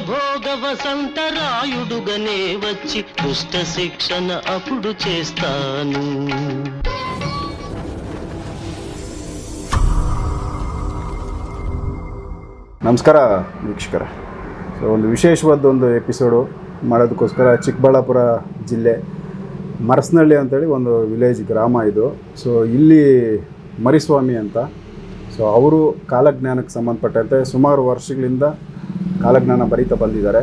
భోగ వసంతరాయుడుగనే వచ్చి దుష్ట శిక్షణ అప్పుడు చేస్తాను. ನಮಸ್ಕಾರ ವೀಕ್ಷಕರ. ಸೊ ಒಂದು ವಿಶೇಷವಾದ ಒಂದು ಎಪಿಸೋಡು ಮಾಡೋದಕ್ಕೋಸ್ಕರ ಚಿಕ್ಕಬಳ್ಳಾಪುರ ಜಿಲ್ಲೆ ಮರಸನಹಳ್ಳಿ ಅಂತೇಳಿ ಒಂದು ವಿಲೇಜ್ ಗ್ರಾಮ ಇದು. ಸೊ ಇಲ್ಲಿ ಮರಿಸ್ವಾಮಿ ಅಂತ, ಸೊ ಅವರು ಕಾಲಜ್ಞಾನಕ್ಕೆ ಸಂಬಂಧಪಟ್ಟಂತೆ ಸುಮಾರು ವರ್ಷಗಳಿಂದ ಕಾಲಜ್ಞಾನ ಬರೀತಾ ಬಂದಿದ್ದಾರೆ.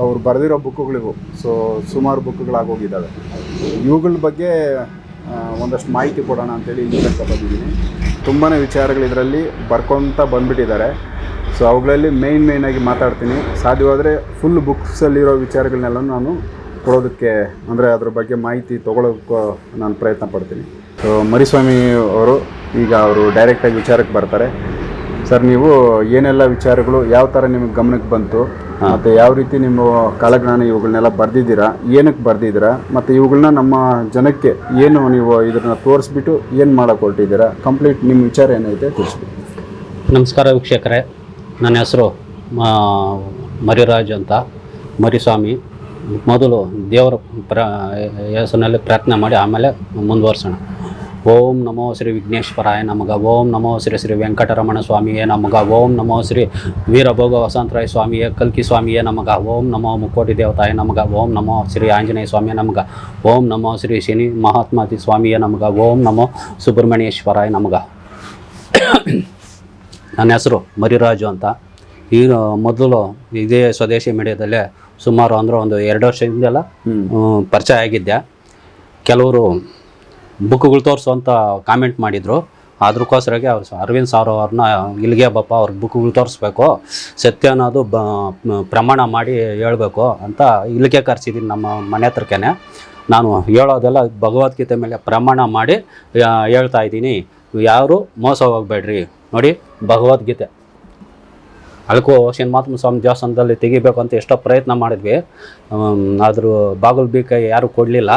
ಅವ್ರು ಬರೆದಿರೋ ಬುಕ್ಕುಗಳಿವು ಸೊ ಸುಮಾರು ಬುಕ್ಕುಗಳಾಗೋಗಿದ್ದಾವೆ. ಇವುಗಳ ಬಗ್ಗೆ ಒಂದಷ್ಟು ಮಾಹಿತಿ ಕೊಡೋಣ ಅಂತೇಳಿ ಇಲ್ಲಿ ತನಕ ಬಂದಿದ್ದೀನಿ. ತುಂಬಾ ವಿಚಾರಗಳು ಇದರಲ್ಲಿ ಬರ್ಕೊತ ಬಂದುಬಿಟ್ಟಿದ್ದಾರೆ. ಸೊ ಅವುಗಳಲ್ಲಿ ಮೇಯ್ನಾಗಿ ಮಾತಾಡ್ತೀನಿ. ಸಾಧ್ಯವಾದರೆ ಫುಲ್ ಬುಕ್ಸಲ್ಲಿರೋ ವಿಚಾರಗಳನ್ನೆಲ್ಲ ನಾನು ಕೊಡೋದಕ್ಕೆ ಅಂದರೆ ಅದ್ರ ಬಗ್ಗೆ ಮಾಹಿತಿ ತೊಗೊಳೋದಕ್ಕೂ ನಾನು ಪ್ರಯತ್ನ ಪಡ್ತೀನಿ. ಸೊ ಮರಿಸ್ವಾಮಿ ಅವರು ಈಗ ಅವರು ಡೈರೆಕ್ಟಾಗಿ ವಿಚಾರಕ್ಕೆ ಬರ್ತಾರೆ. ಸರ್, ನೀವು ಏನೆಲ್ಲ ವಿಚಾರಗಳು ಯಾವ ಥರ ನಿಮಗೆ ಗಮನಕ್ಕೆ ಬಂತು, ಮತ್ತು ಯಾವ ರೀತಿ ನಿಮ್ಮ ಕಾಲಜ್ಞಾನ ಇವುಗಳನ್ನೆಲ್ಲ ಬರೆದಿದ್ದೀರಾ, ಏನಕ್ಕೆ ಬರೆದಿದ್ದೀರಾ, ಮತ್ತು ಇವುಗಳನ್ನ ನಮ್ಮ ಜನಕ್ಕೆ ಏನು ನೀವು ಇದನ್ನು ತೋರಿಸ್ಬಿಟ್ಟು ಏನು ಮಾಡೋಕ್ಕೆ ಹೊರಟಿದ್ದೀರಾ, ಕಂಪ್ಲೀಟ್ ನಿಮ್ಮ ವಿಚಾರ ಏನೈತೆ ತಿಳಿಸ್ಬಿಟ್ಟು. ನಮಸ್ಕಾರ ವೀಕ್ಷಕರೇ, ನನ್ನ ಹೆಸರು ಮರಿರಾಜ್ ಅಂತ, ಮರಿಸ್ವಾಮಿ. ಮೊದಲು ದೇವರ ಹೆಸರಿನಲ್ಲಿ ಪ್ರಾರ್ಥನೆ ಮಾಡಿ ಆಮೇಲೆ ಮುಂದುವರ್ಸೋಣ. ಓಂ ನಮೋ ಶ್ರೀ ವಿಘ್ನೇಶ್ವರಾಯ ನಮಗ, ಓಂ ನಮೋ ಶ್ರೀ ಶ್ರೀ ವೆಂಕಟರಮಣ ಸ್ವಾಮಿಯೇ ನಮಗ, ಓಂ ನಮೋ ಶ್ರೀ ವೀರಭೋಗ ವಸಂತರಾಯ ಸ್ವಾಮಿಯೇ ಕಲ್ಕಿ ಸ್ವಾಮಿಯೇ ನಮಗ, ಓಂ ನಮೋ ಮುಕ್ಕೋಟಿ ದೇವತಾಯ ನಮಗ, ಓಂ ನಮೋ ಶ್ರೀ ಆಂಜನೇಯ ಸ್ವಾಮಿಯೇ ನಮಗ, ಓಂ ನಮೋ ಶ್ರೀ ಶನಿ ಮಹಾತ್ಮಾತಿ ಸ್ವಾಮಿಯೇ ನಮಗ, ಓಂ ನಮೋ ಸುಬ್ರಹ್ಮಣ್ಯೇಶ್ವರಾಯ ನಮಗ. ನನ್ನ ಹೆಸರು ಮರಿರಾಜು ಅಂತ. ಈಗ ಮೊದಲು ಇದೇ ಸ್ವದೇಶಿ ಮೀಡಿಯಾದಲ್ಲೇ ಸುಮಾರು ಅಂದರೆ ಒಂದು 2 ವರ್ಷದಿಂದೆಲ್ಲ ಪರಿಚಯ ಆಗಿದ್ದೆ. ಕೆಲವರು ಬುಕ್ಗಳು ತೋರಿಸು ಅಂತ ಕಾಮೆಂಟ್ ಮಾಡಿದರು. ಅದಕ್ಕೋಸ್ಕರಗೆ ಅವ್ರು ಅರವಿಂದ್ ಸರ್ ಅವ್ರನ್ನ ಇಲ್ಲಿಗೆ ಬಪ್ಪ ಅವ್ರಿಗೆ ಬುಕ್ಗಳು ತೋರಿಸ್ಬೇಕು, ಸತ್ಯ ಅನ್ನೋದು ಪ್ರಮಾಣ ಮಾಡಿ ಹೇಳ್ಬೇಕು ಅಂತ ಇಲ್ಲಿಗೆ ಕರೆಸಿದ್ದೀನಿ ನಮ್ಮ ಮನೆ ಹತ್ರಕ್ಕೆ. ನಾನು ಹೇಳೋದೆಲ್ಲ ಭಗವದ್ಗೀತೆ ಮೇಲೆ ಪ್ರಮಾಣ ಮಾಡಿ ಹೇಳ್ತಾ ಇದ್ದೀನಿ. ಯಾರು ಮೋಸ ಹೋಗಬೇಡ್ರಿ. ನೋಡಿ, ಭಗವದ್ಗೀತೆ ಅಲ್ಕೋ ಶನಿಮಾತ್ಮ ಸ್ವಾಮಿ ದೇವಸ್ಥಾನದಲ್ಲಿ ತೆಗಿಬೇಕು ಅಂತ ಎಷ್ಟೋ ಪ್ರಯತ್ನ ಮಾಡಿದ್ವಿ, ಆದರೂ ಬಾಗಿಲು ಬೀಕ ಯಾರೂ ಕೊಡಲಿಲ್ಲ.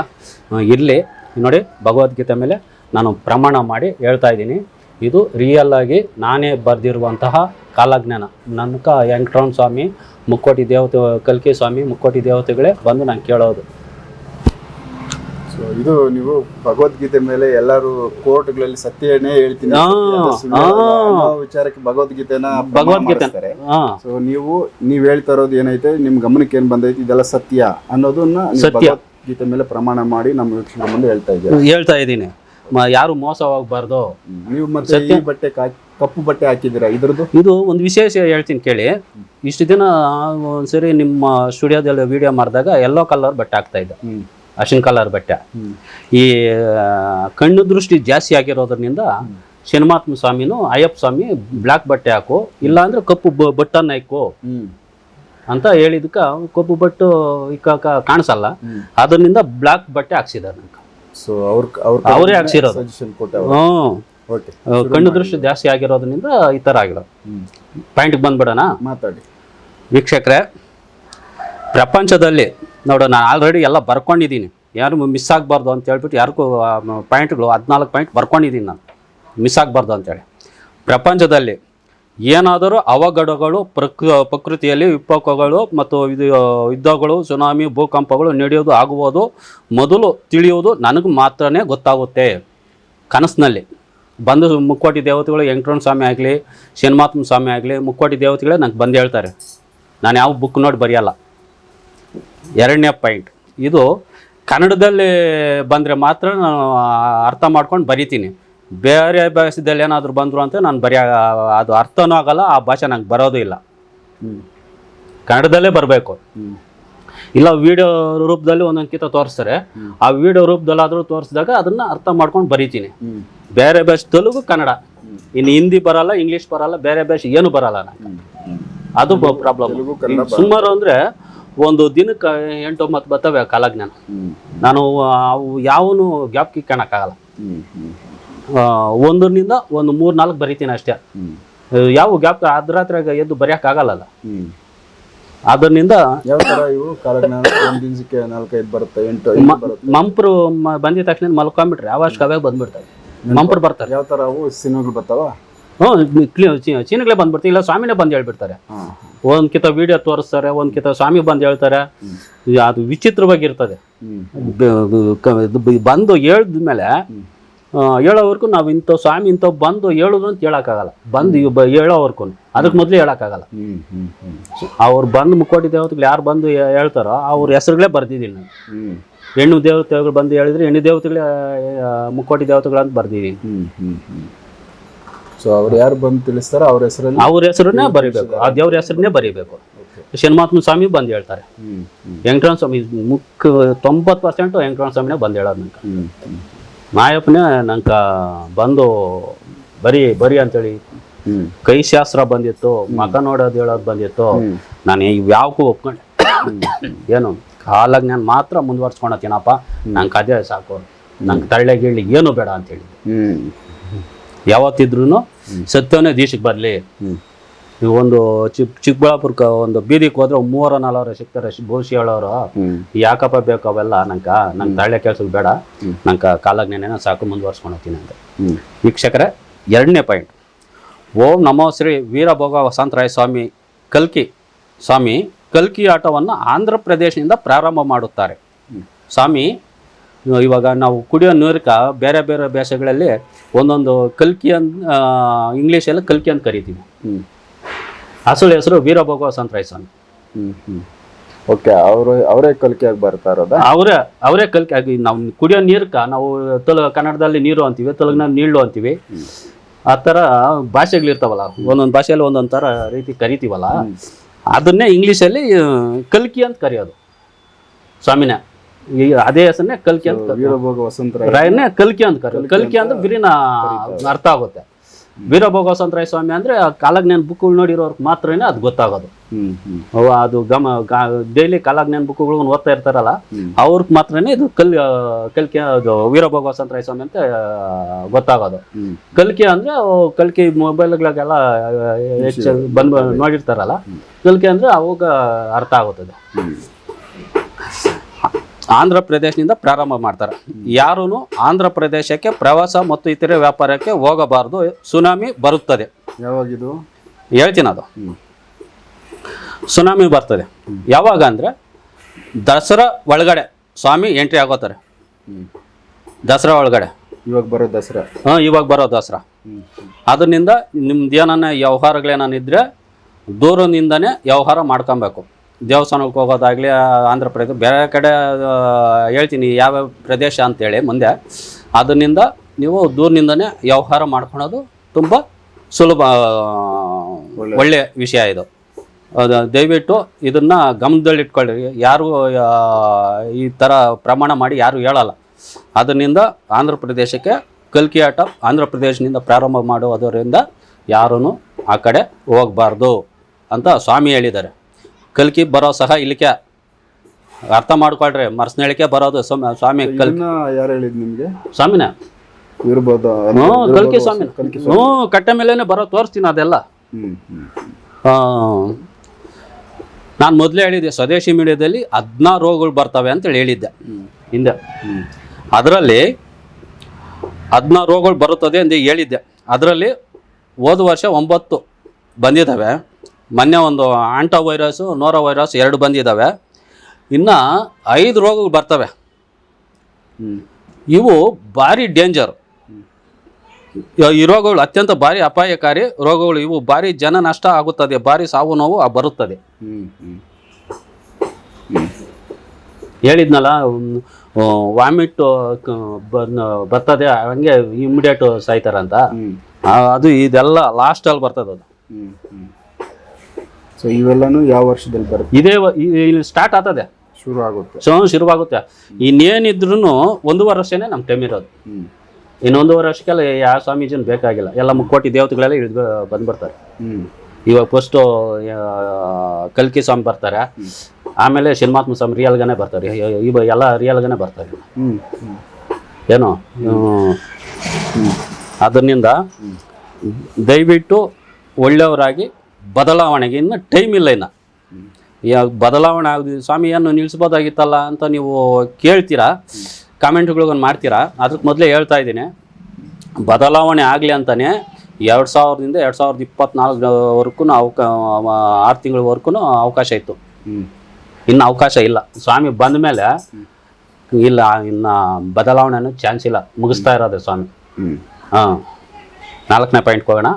ಇರಲಿ ನೋಡಿ, ಭಗವದ್ಗೀತೆ ಮೇಲೆ ನಾನು ಪ್ರಮಾಣ ಮಾಡಿ ಹೇಳ್ತಾ ಇದ್ದೀನಿ. ಇದು ರಿಯಲ್ಲಾಗಿ ನಾನೇ ಬರೆದಿರುವಂತಹ ಕಾಲಜ್ಞಾನ. ನನಕ ವೆಂಕಟರಮಣ ಸ್ವಾಮಿ, ಮುಕ್ಕೋಟಿ ದೇವತೆ, ಕಲ್ಕಿ ಸ್ವಾಮಿ, ಮುಕ್ಕೋಟಿ ದೇವತೆಗಳೇ ಬಂದು ನಾನು ಕೇಳೋದು. ಸೊ ಇದು ನೀವು ಭಗವದ್ಗೀತೆ ಮೇಲೆ ಎಲ್ಲರೂ ಕೋರ್ಟ್ಗಳಲ್ಲಿ ಸತ್ಯನೇ ಹೇಳ್ತೀನಿ ವಿಚಾರಕ್ಕೆ ಭಗವದ್ಗೀತೆ. ಸೊ ನೀವು ಹೇಳ್ತಾ ಇರೋದು ಏನೈತೆ, ನಿಮ್ ಗಮನಕ್ಕೆ ಏನ್ ಬಂದೈತಿ, ಇದೆಲ್ಲ ಸತ್ಯ ಅನ್ನೋದನ್ನ ಭಗವದ್ಗೀತೆ ಮೇಲೆ ಪ್ರಮಾಣ ಮಾಡಿ ನಮ್ಮ ವೀಕ್ಷಕರ ಮುಂದೆ ಹೇಳ್ತಾ ಇದ್ದೀನಿ. ಯಾರು ಮೋಸ ಹೋಗ್ಬಾರ್ದು. ನೀವು ಮತ್ತೆ ಈ ಬಟ್ಟೆ ಕಪ್ಪು ಬಟ್ಟೆ ಹಾಕಿದ್ದೀರಾ, ಇದ್ರದ್ದು ಇದು ಒಂದು ವಿಶೇಷ ಹೇಳ್ತೀನಿ ಕೇಳಿ. ಇಷ್ಟು ದಿನ ಒಂದ್ಸರಿ ನಿಮ್ಮ ಸ್ಟುಡಿಯೋದಲ್ಲಿ ವಿಡಿಯೋ ಮಾಡಿದಾಗ ಯೆಲ್ಲೋ ಕಲರ್ ಬಟ್ಟೆ ಹಾಕ್ತಾ ಇದ್ದೆ, ಅರ್ಶಿನ ಕಲರ್ ಬಟ್ಟೆ. ಈ ಕಣ್ಣು ದೃಷ್ಟಿ ಜಾಸ್ತಿ ಆಗಿರೋದ್ರಿಂದ ಶನಿಮಾತ್ಮ ಸ್ವಾಮಿನೂ ಅಯ್ಯಪ್ಪ ಸ್ವಾಮಿ ಬ್ಲ್ಯಾಕ್ ಬಟ್ಟೆ ಹಾಕು, ಇಲ್ಲಾಂದ್ರೆ ಕಪ್ಪು ಬಟ್ಟನ್ನ ಹಾಕು ಅಂತ ಹೇಳಿದಕ್ಕೆ ಕಪ್ಪು ಬಟ್ಟು ಕಾಣಿಸಲ್ಲ, ಅದರಿಂದ ಬ್ಲ್ಯಾಕ್ ಬಟ್ಟೆ ಹಾಕ್ಸಿದಾರೆ ನಂಗೆ. ಸೊ ಅವರೇ ಹಾಕ್ಸಿರೋದು. ಕಣ್ಣು ದೃಷ್ಟಿ ಜಾಸ್ತಿ ಆಗಿರೋದ್ರಿಂದ ಈ ಥರ ಆಗಿರೋದು. ಪಾಯಿಂಟ್ಗೆ ಬಂದ್ಬಿಡೋಣ, ಮಾತಾಡಿ ವೀಕ್ಷಕರೇ. ಪ್ರಪಂಚದಲ್ಲಿ ನೋಡು, ನಾನು ಆಲ್ರೆಡಿ ಎಲ್ಲ ಬರ್ಕೊಂಡಿದ್ದೀನಿ, ಯಾರು ಮಿಸ್ ಆಗಬಾರ್ದು ಅಂತ ಹೇಳ್ಬಿಟ್ಟು ಯಾರಿಗೂ ಪಾಯಿಂಟ್ಗಳು 14 ಪಾಯಿಂಟ್ ಬರ್ಕೊಂಡಿದ್ದೀನಿ ನಾನು, ಮಿಸ್ ಆಗಬಾರ್ದು ಅಂತೇಳಿ. ಪ್ರಪಂಚದಲ್ಲಿ ಏನಾದರೂ ಅವಘಡಗಳು, ಪ್ರಕೃತಿಯಲ್ಲಿ ವಿಪಕೋಗಳು ಮತ್ತು ಯುದ್ಧಗಳು, ಸುನಾಮಿ, ಭೂಕಂಪಗಳು ನಡೆಯೋದು ಆಗುವುದು ಮೊದಲು ತಿಳಿಯುವುದು ನನಗೆ ಮಾತ್ರನೇ ಗೊತ್ತಾಗುತ್ತೆ. ಕನಸಿನಲ್ಲಿ ಬಂದು ಮುಕ್ಕೋಟಿ ದೇವತೆಗಳು, ವೆಂಕಟರಮಣ ಸ್ವಾಮಿ ಆಗಲಿ, ಶನಿಮಾತ್ಮ ಸ್ವಾಮಿ ಆಗಲಿ, ಮುಕ್ಕೋಟಿ ದೇವತೆಗಳೇ ನಂಗೆ ಬಂದು ಹೇಳ್ತಾರೆ. ನಾನು ಯಾವ ಬುಕ್ ನೋಡಿ ಬರೆಯಲ್ಲ. 2ನೇ ಪಾಯಿಂಟ್, ಇದು ಕನ್ನಡದಲ್ಲಿ ಬಂದರೆ ಮಾತ್ರ ನಾನು ಅರ್ಥ ಮಾಡ್ಕೊಂಡು ಬರಿತೀನಿ. ಬೇರೆ ಭಾಷೆದಲ್ಲಿ ಏನಾದರೂ ಬಂದರು ಅಂತ ನಾನು ಅದು ಅರ್ಥನೂ ಆಗಲ್ಲ, ಆ ಭಾಷೆ ನಂಗೆ ಬರೋದು ಇಲ್ಲ. ಕನ್ನಡದಲ್ಲೇ ಬರಬೇಕು. ಇಲ್ಲ ವಿಡಿಯೋ ರೂಪದಲ್ಲಿ ಒಂದೊಂದು ತೋರಿಸ್ತಾರೆ, ಆ ವಿಡಿಯೋ ರೂಪದಲ್ಲಾದರೂ ತೋರಿಸಿದಾಗ ಅದನ್ನು ಅರ್ಥ ಮಾಡ್ಕೊಂಡು ಬರಿತೀನಿ. ಬೇರೆ ಭಾಷೆ ತೆಲುಗು, ಕನ್ನಡ, ಇನ್ನು ಹಿಂದಿ ಬರಲ್ಲ, ಇಂಗ್ಲೀಷ್ ಬರಲ್ಲ, ಬೇರೆ ಭಾಷೆ ಏನು ಬರಲ್ಲ ನಂಗೆ. ಅದು ಪ್ರಾಬ್ಲಮ್. ಸುಮಾರು ಅಂದರೆ ಒಂದು ದಿನಕ್ಕೆ 8-9 ಬರ್ತವೆ ಕಾಲಜ್ಞಾನ. ನಾನು ಅವು ಯಾವನು ಗ್ಯಾಪ್ಗೆ ಕಾಣಕ್ಕಾಗಲ್ಲ. ಒಂದರಿಂದ ಒಂದು 3-4 ಬರಿತೀನಿ ಅಷ್ಟೇ. ಯಾವ ಗ್ಯಾಪ್ ಅರ್ಧರಾತ್ರಿಯಾಗ ಎದ್ದು ಬರೆಯೋಕ್ಕಾಗಲ್ಲ. ಅದರಿಂದ ಯಾವ ಥರ ಇವು ಕಾಲಜ್ಞಾನ ಒಂದು ದಿನಕ್ಕೆ 4-5 ಬರುತ್ತೆ, 8 ಮಂಪ್ರು ಬಂದಿದ ತಕ್ಷಣ ಮಲ್ಕೊಂಡ್ಬಿಟ್ರೆ ಅವಷ್ಟು ಅವೇ ಬಂದ್ಬಿಡ್ತವೆ. ಮಂಪ್ರು ಬರ್ತಾರೆ. ಯಾವ ಥರ ಅವು ಸಿನಿಮಾಗಳು ಬರ್ತಾವ? ಚೀನಿಗಳೇ ಬಂದ್ಬಿಡ್ತಾರೆ, ಇಲ್ಲ ಸ್ವಾಮಿನೇ ಬಂದು ಹೇಳ್ಬಿಡ್ತಾರೆ. ಒಂದ್ಕಿತ ವಿಡಿಯೋ ತೋರಿಸ್ತಾರೆ, ಒಂದ್ಕಿತ ಸ್ವಾಮಿ ಬಂದು ಹೇಳ್ತಾರೆ. ಅದು ವಿಚಿತ್ರವಾಗಿರ್ತದೆ. ಬಂದು ಹೇಳಿದ್ಮೇಲೆ ಹೇಳೋವರೆಗೂ ನಾವು ಇಂಥ ಸ್ವಾಮಿ ಇಂಥ ಬಂದು ಹೇಳಿದ್ರು ಅಂತ ಹೇಳೋಕ್ಕಾಗಲ್ಲ. ಬಂದು ಹೇಳೋವರೆಗೂ ಅದಕ್ಕೆ ಮೊದಲು ಹೇಳೋಕ್ಕಾಗಲ್ಲ. ಅವ್ರು ಬಂದು ಮುಕ್ಕೋಟಿ ದೇವತೆಗಳು ಯಾರು ಬಂದು ಹೇಳ್ತಾರೋ ಅವ್ರ ಹೆಸರುಗಳೇ ಬರ್ದಿದ್ದೀನಿ ನಾನು. ಹೆಣ್ಣು ದೇವತೆಗಳು ಬಂದು ಹೇಳಿದ್ರೆ ಹೆಣ್ಣು ದೇವತೆಗಳೇ ಮುಕ್ಕೋಟಿ ದೇವತೆಗಳು ಅಂತ ಬರ್ದಿದ್ದೀನಿ. ಸೊ ಅವ್ರು ಯಾರು ಬಂದು ತಿಳಿಸ್ತಾರೋ ಅವ್ರ ಹೆಸರಲ್ಲಿ ಅವ್ರ ಹೆಸರನ್ನೇ ಬರೀಬೇಕು, ಆ ದೇವ್ರ ಹೆಸರನ್ನೇ ಬರೀಬೇಕು. ಶನಿಮಹಾತ್ಮ ಸ್ವಾಮಿ ಬಂದು ಹೇಳ್ತಾರೆ, ವೆಂಕಟರಮಣ ಸ್ವಾಮಿ 90% ವೆಂಕಟರಮಣ ಸ್ವಾಮಿನೇ ಬಂದು ಹೇಳೋದು. ನಂಗೆ ಮಾಯಪ್ಪನೇ ನಂಗೆ ಬಂದು ಬರಿ ಅಂತೇಳಿ ಕೈ ಶಾಸ್ತ್ರ ಬಂದಿತ್ತು, ಮಕ ನೋಡೋದು ಹೇಳೋದು ಬಂದಿತ್ತು. ನಾನು ಯಾವಕ್ಕೂ ಒಪ್ಕೊಂಡೆ. ಏನು ಕಾಲಾಗ ನಾನು ಮಾತ್ರ ಮುಂದುವರ್ಸ್ಕೊಳತ್ತೀನಪ್ಪ, ನಂಗೆ ಅದೇ ಸಾಕು, ನಂಗೆ ತಳ್ಳೆ ಗೀಳಿ ಏನು ಬೇಡ ಅಂತೇಳಿ. ಯಾವತ್ತಿದ್ರು ಸತ್ಯವನೇ ದೇಶಕ್ಕೆ ಬರಲಿ. ನೀವು ಒಂದು ಚಿಕ್ಕಬಳ್ಳಾಪುರಕ್ಕೆ ಒಂದು ಬೀದಿಗೆ ಹೋದ್ರೆ 3-4 ಸಿಗ್ತಾರೆ ಬಹುಶಃ ಹೇಳೋರು, ಯಾಕಪ್ಪ ಬೇಕು ಅವೆಲ್ಲ, ನಂಗೆ ತಳ್ಳೆ ಕೆಲ್ಸಕ್ಕೆ ಬೇಡ, ನಂಗೆ ಕಾಲಾಗ ನೆನೆನ ಸಾಕು ಮುಂದುವರ್ಸ್ಕೊಳತ್ತೀನಿ ಅಂತ. ವೀಕ್ಷಕರೇ, 2ನೇ ಪಾಯಿಂಟ್, ಓಂ ನಮೋ ಶ್ರೀ ವೀರಭೋಗ ವಸಂತರಾಯ ಸ್ವಾಮಿ ಕಲ್ಕಿ ಆಟವನ್ನು ಆಂಧ್ರ ಪ್ರದೇಶದಿಂದ ಪ್ರಾರಂಭ ಮಾಡುತ್ತಾರೆ. ಸ್ವಾಮಿ ಇವಾಗ ನಾವು ಕುಡಿಯೋ ನೀರಕ್ಕೆ ಬೇರೆ ಬೇರೆ ಭಾಷೆಗಳಲ್ಲಿ ಒಂದೊಂದು ಕಲ್ಕಿ ಇಂಗ್ಲೀಷಲ್ಲಿ ಕಲ್ಕಿ ಅಂತ ಕರಿತೀವಿ. ಅಸಲು ಹೆಸರು ವೀರಭೋಗ ವಸಂತರಾಯ ಸ್ವಾಮಿ. ಓಕೆ, ಅವರೇ ಕಲ್ಕಿಯಾಗಿ ಬರ್ತಾ ಇರೋದ? ಅವರೇ ಕಲ್ಕಿ ಆಗಿ. ನಾವು ಕುಡಿಯೋ ನೀರಕ್ಕೆ ನಾವು ಕನ್ನಡದಲ್ಲಿ ನೀರು ಅಂತೀವಿ, ತೆಲುಗಿನಲ್ಲಿ ನೀಳು ಅಂತೀವಿ. ಆ ಥರ ಭಾಷೆಗಳಿರ್ತಾವಲ್ಲ, ಒಂದೊಂದು ಭಾಷೆಯಲ್ಲಿ ಒಂದೊಂದು ಥರ ರೀತಿ ಕರಿತೀವಲ್ಲ, ಅದನ್ನೇ ಇಂಗ್ಲೀಷಲ್ಲಿ ಕಲ್ಕಿ ಅಂತ ಕರೆಯೋದು ಸ್ವಾಮಿನ. ಅದೇ ಹೆಸರನ್ನೇ ಕಲ್ಕಿ ಅಂತ, ವೀರಭೋಗ ವಸಂತರಾಯನೇ ಕಲ್ಕಿ ಅಂತ ಕರೆಯೋದು. ಕಲ್ಕಿ ಅಂದ್ರೆ ಬಿರಿನ ಅರ್ಥ ಆಗುತ್ತೆ. ವೀರಭೋಗ ವಸಂತರಾಯ ಸ್ವಾಮಿ ಅಂದ್ರೆ ಕಾಲಜ್ಞಾನ ಬುಕ್ಗಳು ನೋಡಿರೋರ್ಗೆ ಮಾತ್ರನೇ ಅದು ಗೊತ್ತಾಗೋದು. ಅದು ಡೈಲಿ ಕಾಲಜ್ಞಾನ ಬುಕ್ಗಳು ಓದ್ತಾ ಇರ್ತಾರಲ್ಲ, ಅವ್ರಿಗೆ ಮಾತ್ರನೇ ಇದು ಕಲ್ಕಿ ಅದು ವೀರಭೋಗ ವಸಂತರಾಯ ಸ್ವಾಮಿ ಅಂತ ಗೊತ್ತಾಗೋದು. ಕಲ್ಕಿ ಅಂದ್ರೆ ಕಲ್ಕಿ ಮೊಬೈಲ್ಗಳಿಗೆಲ್ಲ ಹೆಚ್ಚು ಬಂದು ನೋಡಿರ್ತಾರಲ್ಲ, ಕಲ್ಕಿ ಅಂದ್ರೆ ಅವಾಗ ಅರ್ಥ ಆಗುತ್ತದೆ. ಆಂಧ್ರ ಪ್ರದೇಶದಿಂದ ಪ್ರಾರಂಭ ಮಾಡ್ತಾರೆ. ಯಾರೂ ಆಂಧ್ರ ಪ್ರದೇಶಕ್ಕೆ ಪ್ರವಾಸ ಮತ್ತು ಇತರೆ ವ್ಯಾಪಾರಕ್ಕೆ ಹೋಗಬಾರ್ದು, ಸುನಾಮಿ ಬರುತ್ತದೆ. ಯಾವಾಗಿದು ಹೇಳ್ತೀನಿ, ಅದು ಸುನಾಮಿ ಬರ್ತದೆ ಯಾವಾಗ ಅಂದರೆ ದಸರಾ ಒಳಗಡೆ ಸ್ವಾಮಿ ಎಂಟ್ರಿ ಆಗೋತಾರೆ. ದಸರಾ ಒಳಗಡೆ ಇವಾಗ ಬರೋ ದಸರಾ, ಇವಾಗ ಬರೋ ದಸರಾ. ಅದರಿಂದ ನಿಮ್ದು ಏನನ್ನ ವ್ಯವಹಾರಗಳೇನಿದ್ರೆ ದೂರದಿಂದನೇ ವ್ಯವಹಾರ ಮಾಡ್ಕೊಬೇಕು. ದೇವಸ್ಥಾನಕ್ಕೆ ಹೋಗೋದಾಗಲಿ, ಆಂಧ್ರ ಪ್ರದೇಶ ಬೇರೆ ಕಡೆ ಹೇಳ್ತೀನಿ ಯಾವ್ಯಾವ ಪ್ರದೇಶ ಅಂತೇಳಿ ಮುಂದೆ. ಅದರಿಂದ ನೀವು ದೂರದಿಂದನೇ ವ್ಯವಹಾರ ಮಾಡ್ಕೊಳೋದು ತುಂಬ ಸುಲಭ, ಒಳ್ಳೆಯ ವಿಷಯ ಇದು. ದಯವಿಟ್ಟು ಇದನ್ನು ಗಮನದಲ್ಲಿಟ್ಕೊಳ್ಳಿ. ಯಾರು ಈ ಥರ ಪ್ರಮಾಣ ಮಾಡಿ ಯಾರು ಹೇಳಲ್ಲ. ಅದರಿಂದ ಆಂಧ್ರ ಪ್ರದೇಶಕ್ಕೆ ಕಲ್ಕಿ ಆಟ ಆಂಧ್ರ ಪ್ರದೇಶದಿಂದ ಪ್ರಾರಂಭ ಮಾಡುವುದರಿಂದ ಯಾರೂ ಆ ಕಡೆ ಹೋಗಬಾರ್ದು ಅಂತ ಸ್ವಾಮಿ ಹೇಳಿದ್ದಾರೆ. ಕಲ್ಕಿ ಬರೋ ಸಹ ಇಲ್ಲಿಗೆ ಅರ್ಥ ಮಾಡ್ಕೊಳ್ರಿ, ಮರ್ಸ್ನಳಿಕೆ ಬರೋದು ಸ್ವಾಮಿ ಕಲ್ಕಿ. ಯಾರು ಹೇಳಿದ್ ನಿಮ್ಗೆ? ಸ್ವಾಮಿನೇ ಇರ್ಬೋದು. ಕಲ್ಕಿ ಸ್ವಾಮಿ. ಕಟ್ಟೆ ಮೇಲೇನೆ ಬರೋ ತೋರಿಸ್ತೀನಿ ಅದೆಲ್ಲ. ನಾನು ಮೊದಲೇ ಹೇಳಿದ್ದೆ, ಸ್ವದೇಶಿ ಮೀಡಿಯಾದಲ್ಲಿ 16 ರೋಗಗಳು ಬರ್ತವೆ ಅಂತೇಳಿ ಹೇಳಿದ್ದೆ ಹಿಂದೆ. ಅದರಲ್ಲಿ 16 ರೋಗಗಳು ಬರುತ್ತದೆ ಅಂತ ಹೇಳಿದ್ದೆ. ಅದರಲ್ಲಿ ಹೋದ ವರ್ಷ 9 ಬಂದಿದ್ದಾವೆ. ಮೊನ್ನೆ ಒಂದು ಆಂಟೋ ವೈರಸ್ಸು, ನೋರೋ ವೈರಸ್ 2 ಬಂದಿದ್ದಾವೆ. ಇನ್ನು 5 ರೋಗಗಳು ಬರ್ತವೆ. ಇವು ಭಾರಿ ಡೇಂಜರ್. ಈ ರೋಗಗಳು ಅತ್ಯಂತ ಭಾರಿ ಅಪಾಯಕಾರಿ ರೋಗಗಳು. ಇವು ಭಾರಿ ಜನ ನಷ್ಟ ಆಗುತ್ತದೆ, ಭಾರಿ ಸಾವು ನೋವು ಬರುತ್ತದೆ. ಹೇಳಿದ್ನಲ್ಲ, ವಾಮಿಟ್ ಬರ್ತದೆ, ಹಂಗೆ ಇಮಿಡಿಯೇಟ್ ಸಾಯ್ತಾರಂತ. ಅದು ಇದೆಲ್ಲ ಲಾಸ್ಟಲ್ಲಿ ಬರ್ತದೆ ಅದು. ಸೊ ಇವೆಲ್ಲನೂ ಯಾವ ವರ್ಷದಲ್ಲಿ ಬರುತ್ತೆ? ಇದೇ ಇಲ್ಲಿ ಸ್ಟಾರ್ಟ್ ಆಗ್ತದೆ, ಶುರುವಾಗುತ್ತೆ. ಇನ್ನೇನಿದ್ರು 1.5 ವರ್ಷನೇ ನಮ್ಮ ಟೈಮ್ ಇರೋದು. ಇನ್ನು 1.5 ವರ್ಷಕ್ಕೆಲ್ಲ ಯಾವ ಸ್ವಾಮೀಜಿನ ಬೇಕಾಗಿಲ್ಲ, ಎಲ್ಲ ಮುಕ್ಕೋಟಿ ದೇವತೆಗಳೆಲ್ಲ ಇಳಿದು ಬಂದ್ಬಿಡ್ತಾರೆ. ಇವಾಗ ಫಸ್ಟು ಕಲ್ಕಿ ಸ್ವಾಮಿ ಬರ್ತಾರೆ, ಆಮೇಲೆ ಶನಿಮಹಾತ್ಮ ಸ್ವಾಮಿ ರಿಯಲ್ಗಾನೆ ಬರ್ತಾರೆ. ಇವಾಗ ಎಲ್ಲ ರಿಯಲ್ಗಾನೆ ಬರ್ತಾರೆ. ಏನೋ ಅದರಿಂದ ದಯವಿಟ್ಟು ಒಳ್ಳೆಯವರಾಗಿ ಬದಲಾವಣೆಗೆ ಇನ್ನು ಟೈಮ್ ಇಲ್ಲ. ಇನ್ನು ಬದಲಾವಣೆ ಆಗೋದು ಸ್ವಾಮಿಯನ್ನು ನಿಲ್ಲಿಸ್ಬೋದಾಗಿತ್ತಲ್ಲ ಅಂತ ನೀವು ಕೇಳ್ತೀರಾ, ಕಾಮೆಂಟ್ಗಳಿಗೊಂದು ಮಾಡ್ತೀರಾ. ಅದಕ್ಕೆ ಮೊದಲೇ ಹೇಳ್ತಾ ಇದ್ದೀನಿ, ಬದಲಾವಣೆ ಆಗಲಿ ಅಂತಲೇ 2000ದಿಂದ 2024ವರೆಗೂ 6 ತಿಂಗಳವರೆಗೂ ಅವಕಾಶ ಇತ್ತು. ಇನ್ನು ಅವಕಾಶ ಇಲ್ಲ. ಸ್ವಾಮಿ ಬಂದ ಮೇಲೆ ಇಲ್ಲ, ಇನ್ನು ಬದಲಾವಣೆನೂ ಚಾನ್ಸ್ ಇಲ್ಲ. ಮುಗಿಸ್ತಾ ಇರೋದು ಸ್ವಾಮಿ. ಹಾಂ, 4ನೇ ಪಾಯಿಂಟ್ಗೆ ಹೋಗೋಣ.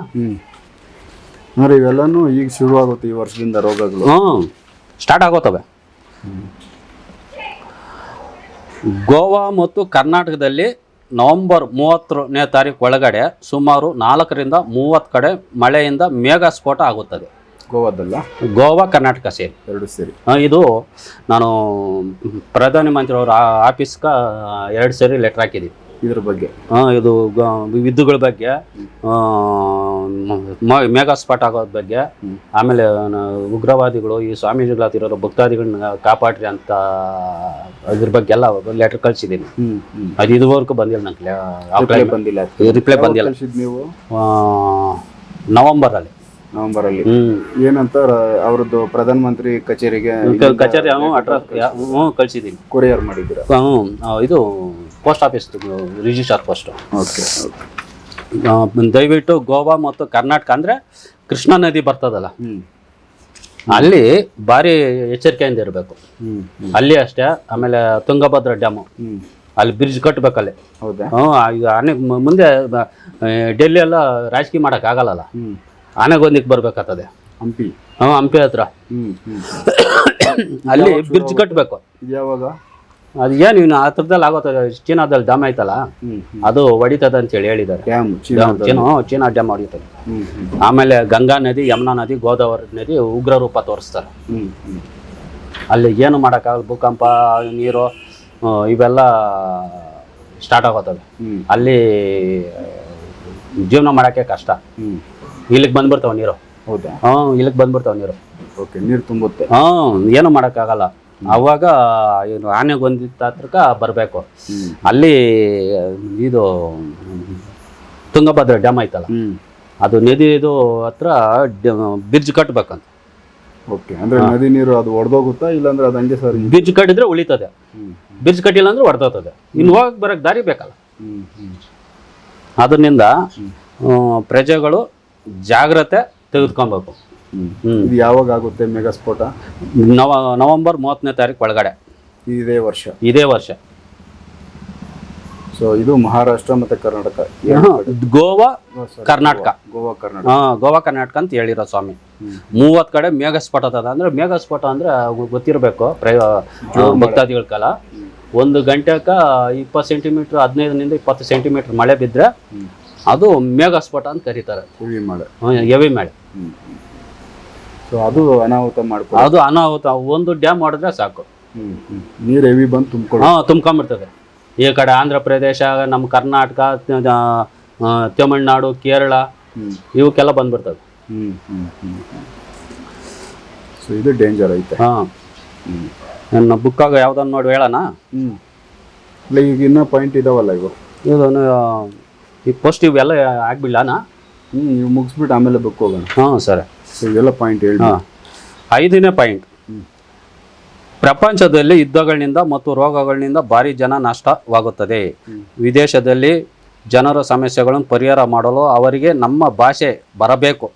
ಅಂದ್ರೆ ಇವೆಲ್ಲನೂ ಈಗ ಶುರುವಾಗುತ್ತೆ ಈ ವರ್ಷದಿಂದ ರೋಗಗಳು. ಸ್ಟಾರ್ಟ್ ಆಗೋತವೆ. ಗೋವಾ ಮತ್ತು ಕರ್ನಾಟಕದಲ್ಲಿ ನವೆಂಬರ್ 30ನೇ ತಾರೀಕು ಒಳಗಡೆ ಸುಮಾರು 4ರಿಂದ 30 ಕಡೆ ಮಳೆಯಿಂದ ಮೇಘ ಸ್ಫೋಟ ಆಗುತ್ತದೆ. ಗೋವಾದಲ್ಲ? ಗೋವಾ ಕರ್ನಾಟಕ ಸೇರಿ 2 ಸೇರಿ. ಇದು ನಾನು ಪ್ರಧಾನಮಂತ್ರಿ ಅವ್ರ ಆಫೀಸ್ಗೆ 2 ಸರಿ ಲೆಟ್ರ್ ಹಾಕಿದ್ದೀವಿ ಇದ್ರ ಬಗ್ಗೆ. ಇದು ವಿದ್ಯುಗಳ ಬಗ್ಗೆ, ಮೇಘ ಸ್ಫೋಟ ಆಗೋದ್ರ ಬಗ್ಗೆ, ಆಮೇಲೆ ಉಗ್ರವಾದಿಗಳು ಈ ಸ್ವಾಮೀಜಿಗಳಾಗಿರೋ ಭಕ್ತಾದಿಗಳನ್ನ ಕಾಪಾಡ್ರಿ ಅಂತ ಅದ್ರ ಬಗ್ಗೆ ಎಲ್ಲ ಲೆಟರ್ ಕಳ್ಸಿದ್ದೀನಿ. ಅದು ಇದುವರೆಗೂ ಬಂದಿಲ್ಲ ನಂಗೆ, ರಿಪ್ಲೈ ಬಂದಿಲ್ಲ. ನೀವು ನವೆಂಬರಲ್ಲಿ ಏನಂತ ಅವ್ರದ್ದು ಪ್ರಧಾನಮಂತ್ರಿ ಕಚೇರಿಗೆ ಕಚೇರಿ ಅಡ್ರೆಸ್ ಕಳ್ಸಿದ್ದೀನಿ. ಕೊರಿಯರ್ ಮಾಡಿದ್ದೀರಾ? ಇದು ಪೋಸ್ಟ್ ಆಫೀಸ್ ರಿಜಿಸ್ಟರ್ ಪೋಸ್ಟ್. ದಯವಿಟ್ಟು ಗೋವಾ ಮತ್ತು ಕರ್ನಾಟಕ ಅಂದರೆ ಕೃಷ್ಣಾ ನದಿ ಬರ್ತದಲ್ಲ, ಅಲ್ಲಿ ಭಾರಿ ಎಚ್ಚರಿಕೆಯಿಂದ ಇರಬೇಕು. ಅಲ್ಲಿ ಅಷ್ಟೇ. ಆಮೇಲೆ ತುಂಗಭದ್ರಾ ಡ್ಯಾಮು, ಅಲ್ಲಿ ಬ್ರಿಡ್ಜ್ ಕಟ್ಟಬೇಕಲ್ಲಿ. ಈಗ ಆನೆ ಮುಂದೆ ಡೆಲ್ಲಿ ಎಲ್ಲ ರಾಜಕೀಯ ಮಾಡೋಕ್ಕಾಗಲ್ಲ, ಆನೆಗೊಂದಿಗೆ ಬರ್ಬೇಕಾಗ್ತದೆ. ಹಂಪಿ ಹತ್ರ ಅಲ್ಲಿ ಬ್ರಿಡ್ಜ್ ಕಟ್ಟಬೇಕು. ಯಾವಾಗ ಅದು ಏನು ಇನ್ನು ಆ ಥರದಲ್ಲಿ ಆಗೋತದೆ. ಚೀನಾದಲ್ಲಿ ಡ್ಯಾಮ್ ಐತಲ್ಲ, ಅದು ಹೊಡಿತದೆ ಅಂತೇಳಿ ಹೇಳಿದ್ದಾರೆ. ಚೀನಾ ಡ್ಯಾಮ್ ಹೊಡಿತದೆ. ಆಮೇಲೆ ಗಂಗಾ ನದಿ, ಯಮುನಾ ನದಿ, ಗೋದಾವರಿ ನದಿ ಉಗ್ರ ರೂಪ ತೋರಿಸ್ತಾರೆ. ಅಲ್ಲಿ ಏನು ಮಾಡೋಕ್ಕಾಗಲ್ಲ. ಭೂಕಂಪ, ನೀರು ಇವೆಲ್ಲ ಸ್ಟಾರ್ಟ್ ಆಗೋತವೆ. ಅಲ್ಲಿ ಜೀವನ ಮಾಡೋಕ್ಕೆ ಕಷ್ಟ. ಇಲ್ಲಿಗೆ ಬಂದ್ಬಿಡ್ತಾವೆ ನೀರು. ಹೌದಾ? ಇಲ್ಲಿಗೆ ಬಂದ್ಬಿಡ್ತಾವೆ ನೀರು. ಓಕೆ, ನೀರು ತುಂಬುತ್ತೆ. ಏನು ಮಾಡೋಕ್ಕಾಗಲ್ಲ. ಅವಾಗ ಏನು ಆನೆಗೊಂದಿದ್ದ ಹತ್ರಕ್ಕೆ ಬರಬೇಕು. ಅಲ್ಲಿ ಇದು ತುಂಗಭದ್ರಾ ಡ್ಯಾಮ್ ಐತಲ್ಲ, ಅದು ನದಿದು ಹತ್ರ ಬ್ರಿಡ್ಜ್ ಕಟ್ಟಬೇಕಂತ. ಓಕೆ, ಅಂದ್ರೆ ನದಿ ನೀರು ಅದು ಒಡೆದೋಗುತ್ತಾ, ಇಲ್ಲಾಂದ್ರೆ ಅದು ಹಂಗೆ ಸರ್? ಬ್ರಿಡ್ಜ್ ಕಟ್ಟಿದ್ರೆ ಉಳಿತದೆ, ಬ್ರಿಡ್ಜ್ ಕಟ್ಟಿಲ್ಲ ಅಂದ್ರೆ ಹೊಡೆದೋಗ್ತದೆ. ಇನ್ನು ಹೋಗಕ್ಕೆ ಬರೋಕ್ಕೆ ದಾರಿ ಬೇಕಲ್ಲ. ಅದರಿಂದ ಪ್ರಜೆಗಳು ಜಾಗ್ರತೆ ತೆಗೆದುಕೊಬೇಕು. ಇದು ಯಾವಾಗ ಆಗುತ್ತೆ ಮೇಘ ಸ್ಫೋಟ? ನವೆಂಬರ್ 30ನೇ ತಾರೀಕು ಒಳಗಡೆ ಇದೇ ವರ್ಷ. ಸೊ ಇದು ಮಹಾರಾಷ್ಟ್ರ ಮತ್ತೆ ಕರ್ನಾಟಕ, ಗೋವಾ ಕರ್ನಾಟಕ ಅಂತ ಹೇಳಿರೋ ಸ್ವಾಮಿ. 30 ಕಡೆ ಮೇಘ ಸ್ಫೋಟ ಅದ. ಅಂದ್ರೆ ಮೇಘ ಸ್ಫೋಟ ಅಂದ್ರೆ ಗೊತ್ತಿರಬೇಕು ಭಕ್ತಾದಿಗಳ ಕಾಲ. 1 ಗಂಟೆಗೆ 20 ಸೆಂಟಿಮೀಟರ್, 15ರಿಂದ 20 ಸೆಂಟಿಮೀಟರ್ ಮಳೆ ಬಿದ್ದರೆ ಅದು ಮೇಘ ಸ್ಫೋಟ ಅಂತ ಕರೀತಾರೆ. ಹೆವಿ ಮಳೆ. ಸೊ ಅದು ಅನಾಹುತ ಮಾಡ್ಕೊ, ಅದು ಅನಾಹುತ. ಒಂದು ಡ್ಯಾಮ್ ಮಾಡಿದ್ರೆ ಸಾಕು, ನೀರು ಹೆವಿ ಬಂದು ತುಂಬ್ಕೊಂಡ್ಬಿಡ್ತದೆ. ಈ ಕಡೆ ಆಂಧ್ರ ಪ್ರದೇಶ, ನಮ್ಮ ಕರ್ನಾಟಕ, ತಮಿಳ್ನಾಡು, ಕೇರಳ ಇವಕ್ಕೆಲ್ಲ ಬಂದ್ಬಿಡ್ತದೆ. ಸೊ ಇದು ಡೇಂಜರ್ ಐತೆ. ನನ್ನ ಬುಕ್ಕಾಗ ಯಾವ್ದನ್ನ ನೋಡಿ ಹೇಳೋಣ. ಈಗ ಇನ್ನೂ ಪಾಯಿಂಟ್ ಇದಾವಲ್ಲ ಇವು, ಈಗ ಫಸ್ಟ್ ಇವೆಲ್ಲ ಆಗ್ಬಿಡಣ. ನೀವು ಮುಗಿಸ್ಬಿಟ್ಟು ಆಮೇಲೆ ಬುಕ್ ಹೋಗೋಣ. ಸರಿ. ಸೊ ಇವೆಲ್ಲ ಪಾಯಿಂಟ್ ಹೇಳಿ. 5ನೇ ಪಾಯಿಂಟ್, ಪ್ರಪಂಚದಲ್ಲಿ ಯುದ್ಧಗಳಿಂದ ಮತ್ತು ರೋಗಗಳಿಂದ ಭಾರಿ ಜನ ನಷ್ಟವಾಗುತ್ತದೆ. ವಿದೇಶದಲ್ಲಿ ಜನರ ಸಮಸ್ಯೆಗಳನ್ನು ಪರಿಹಾರ ಮಾಡಲು ಅವರಿಗೆ ನಮ್ಮ ಭಾಷೆ ಬರಬೇಕು.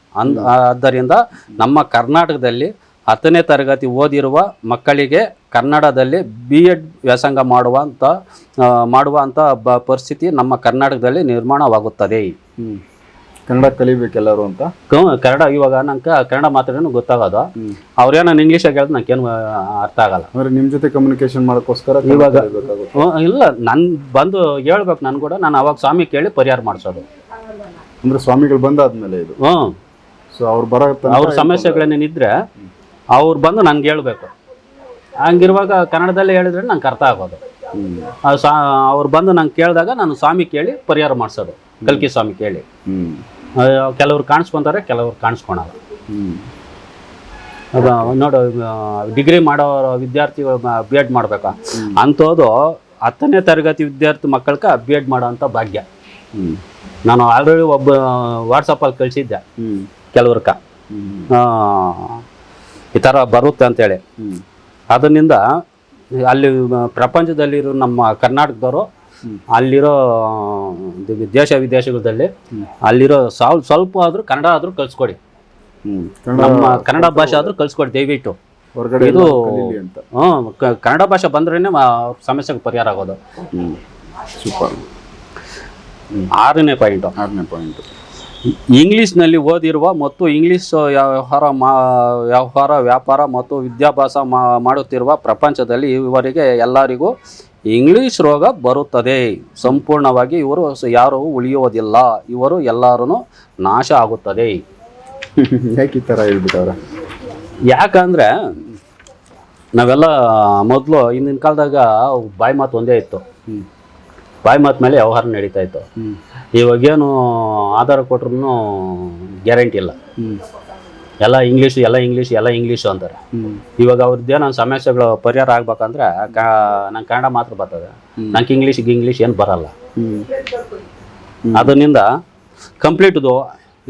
ಆದ್ದರಿಂದ ನಮ್ಮ ಕರ್ನಾಟಕದಲ್ಲಿ 10ನೇ ತರಗತಿ ಓದಿರುವ ಮಕ್ಕಳಿಗೆ ಕನ್ನಡದಲ್ಲಿ BEd ವ್ಯಾಸಂಗ ಮಾಡುವಂಥ ಪರಿಸ್ಥಿತಿ ನಮ್ಮ ಕರ್ನಾಟಕದಲ್ಲಿ ನಿರ್ಮಾಣವಾಗುತ್ತದೆ. ಕನ್ನಡ ಕಲಿಬೇಕೆಲ್ಲರೂ ಅಂತ. ಕನ್ನಡ ಇವಾಗ ನಂಗೆ ಕನ್ನಡ ಮಾತಾಡೋನು ಗೊತ್ತಾಗೋದು. ಅವ್ರೇನು ನಾನು ಇಂಗ್ಲೀಷಾಗಿ ಹೇಳಿದ್ರೆ ನಂಗೇನು ಅರ್ಥ ಆಗಲ್ಲ. ಅಂದರೆ ನಿಮ್ಮ ಜೊತೆ ಕಮ್ಯುನಿಕೇಶನ್ ಮಾಡೋಕ್ಕೋಸ್ಕರ ಇವಾಗ ಇಲ್ಲ, ನಾನು ಬಂದು ಹೇಳ್ಬೇಕು. ನಾನು ಕೂಡ ನಾನು ಅವಾಗ ಸ್ವಾಮಿ ಕೇಳಿ ಪರಿಹಾರ ಮಾಡಿಸೋದು. ಅಂದರೆ ಸ್ವಾಮಿಗಳು ಬಂದಾದ್ಮೇಲೆ ಇದು. ಸೊ ಅವ್ರ ಸಮಸ್ಯೆಗಳೇನೇನಿದ್ರೆ ಅವ್ರು ಬಂದು ನನ್ಗೆ ಹೇಳ್ಬೇಕು. ಹಂಗಿರುವಾಗ ಕನ್ನಡದಲ್ಲೇ ಹೇಳಿದ್ರೆ ನಂಗೆ ಅರ್ಥ ಆಗೋದು. ಅವ್ರು ಬಂದು ನಂಗೆ ಕೇಳಿದಾಗ ನಾನು ಸ್ವಾಮಿ ಕೇಳಿ ಪರಿಹಾರ ಮಾಡಿಸೋದು. ಕಲ್ಕಿ ಸ್ವಾಮಿ ಕೇಳಿ. ಕೆಲವ್ರು ಕಾಣಿಸ್ಕೊಂತಾರೆ, ಕೆಲವ್ರು ಕಾಣಿಸ್ಕೊಳಲ್ಲ. ನೋಡು, ಡಿಗ್ರಿ ಮಾಡೋ ವಿದ್ಯಾರ್ಥಿಗಳು BEd ಮಾಡ್ಬೇಕಾ ಅಂಥದ್ದು 10ನೇ ತರಗತಿ ವಿದ್ಯಾರ್ಥಿ ಮಕ್ಕಳಿಗೆ BEd ಮಾಡೋ ಅಂಥ ಭಾಗ್ಯ. ನಾನು ಆಲ್ರೆಡಿ ಒಬ್ಬ ವಾಟ್ಸಪ್ಪಲ್ಲಿ ಕಳಿಸಿದ್ದೆ ಕೆಲವ್ರಕ್ಕ, ಈ ಥರ ಬರುತ್ತೆ ಅಂತೇಳಿ. ಅದರಿಂದ ಅಲ್ಲಿ ಪ್ರಪಂಚದಲ್ಲಿರೋ ನಮ್ಮ ಕರ್ನಾಟಕದವರು ಅಲ್ಲಿರೋ ದೇಶ ವಿದೇಶಗಳಲ್ಲಿ ಅಲ್ಲಿರೋ ಸ್ವಲ್ಪ ಆದರೂ ಕನ್ನಡ ಆದರೂ ಕಲಿಸ್ಕೊಡಿ, ನಮ್ಮ ಕನ್ನಡ ಭಾಷೆ ಆದರೂ ಕಲಿಸ್ಕೊಡಿ ದಯವಿಟ್ಟು. ಹೊರಗಡೆ ಇದು ಕಲೀಲಿ ಅಂತ. ಕನ್ನಡ ಭಾಷೆ ಬಂದ್ರೇ ಸಮಸ್ಯೆಗೆ ಪರಿಹಾರ ಆಗೋದು. ಸೂಪರ್. 6ನೇ ಪಾಯಿಂಟು, ಇಂಗ್ಲಿಷ್ನಲ್ಲಿ ಓದಿರುವ ಮತ್ತು ಇಂಗ್ಲಿಷ್ ವ್ಯಾಪಾರ ಮತ್ತು ವಿದ್ಯಾಭ್ಯಾಸ ಮಾಡುತ್ತಿರುವ ಪ್ರಪಂಚದಲ್ಲಿ ಇವರಿಗೆ ಎಲ್ಲರಿಗೂ ಇಂಗ್ಲಿಷ್ ರೋಗ ಬರುತ್ತದೆ. ಸಂಪೂರ್ಣವಾಗಿ ಇವರು ಯಾರೂ ಉಳಿಯುವುದಿಲ್ಲ, ಇವರು ಎಲ್ಲರೂ ನಾಶ ಆಗುತ್ತದೆ. ಯಾಕೆ ಈ ಥರ ಹೇಳ್ಬಿಟ್ಟವ್ರ? ಯಾಕಂದರೆ ನಾವೆಲ್ಲ ಮೊದಲು ಹಿಂದಿನ ಕಾಲದಾಗ ಬಾಯಿ ಮಾತು ಒಂದೇ ಇತ್ತು, ಬಾಯಿ ಮಾತು ಮೇಲೆ ವ್ಯವಹಾರ ನಡೀತಾ ಇತ್ತು. ಇವಾಗೇನು ಆಧಾರ ಕೊಟ್ರು ಗ್ಯಾರಂಟಿ ಇಲ್ಲ, ಎಲ್ಲ ಇಂಗ್ಲೀಷು ಅಂತಾರೆ. ಇವಾಗ ಅವ್ರದ್ದೇನೋ ಸಮಸ್ಯೆಗಳು ಪರಿಹಾರ ಆಗ್ಬೇಕಂದ್ರೆ ನಂಗೆ ಕನ್ನಡ ಮಾತ್ರ ಬರ್ತದೆ, ನಂಗೆ ಇಂಗ್ಲೀಷ್ ಏನು ಬರಲ್ಲ. ಅದರಿಂದ ಕಂಪ್ಲೀಟ್ದು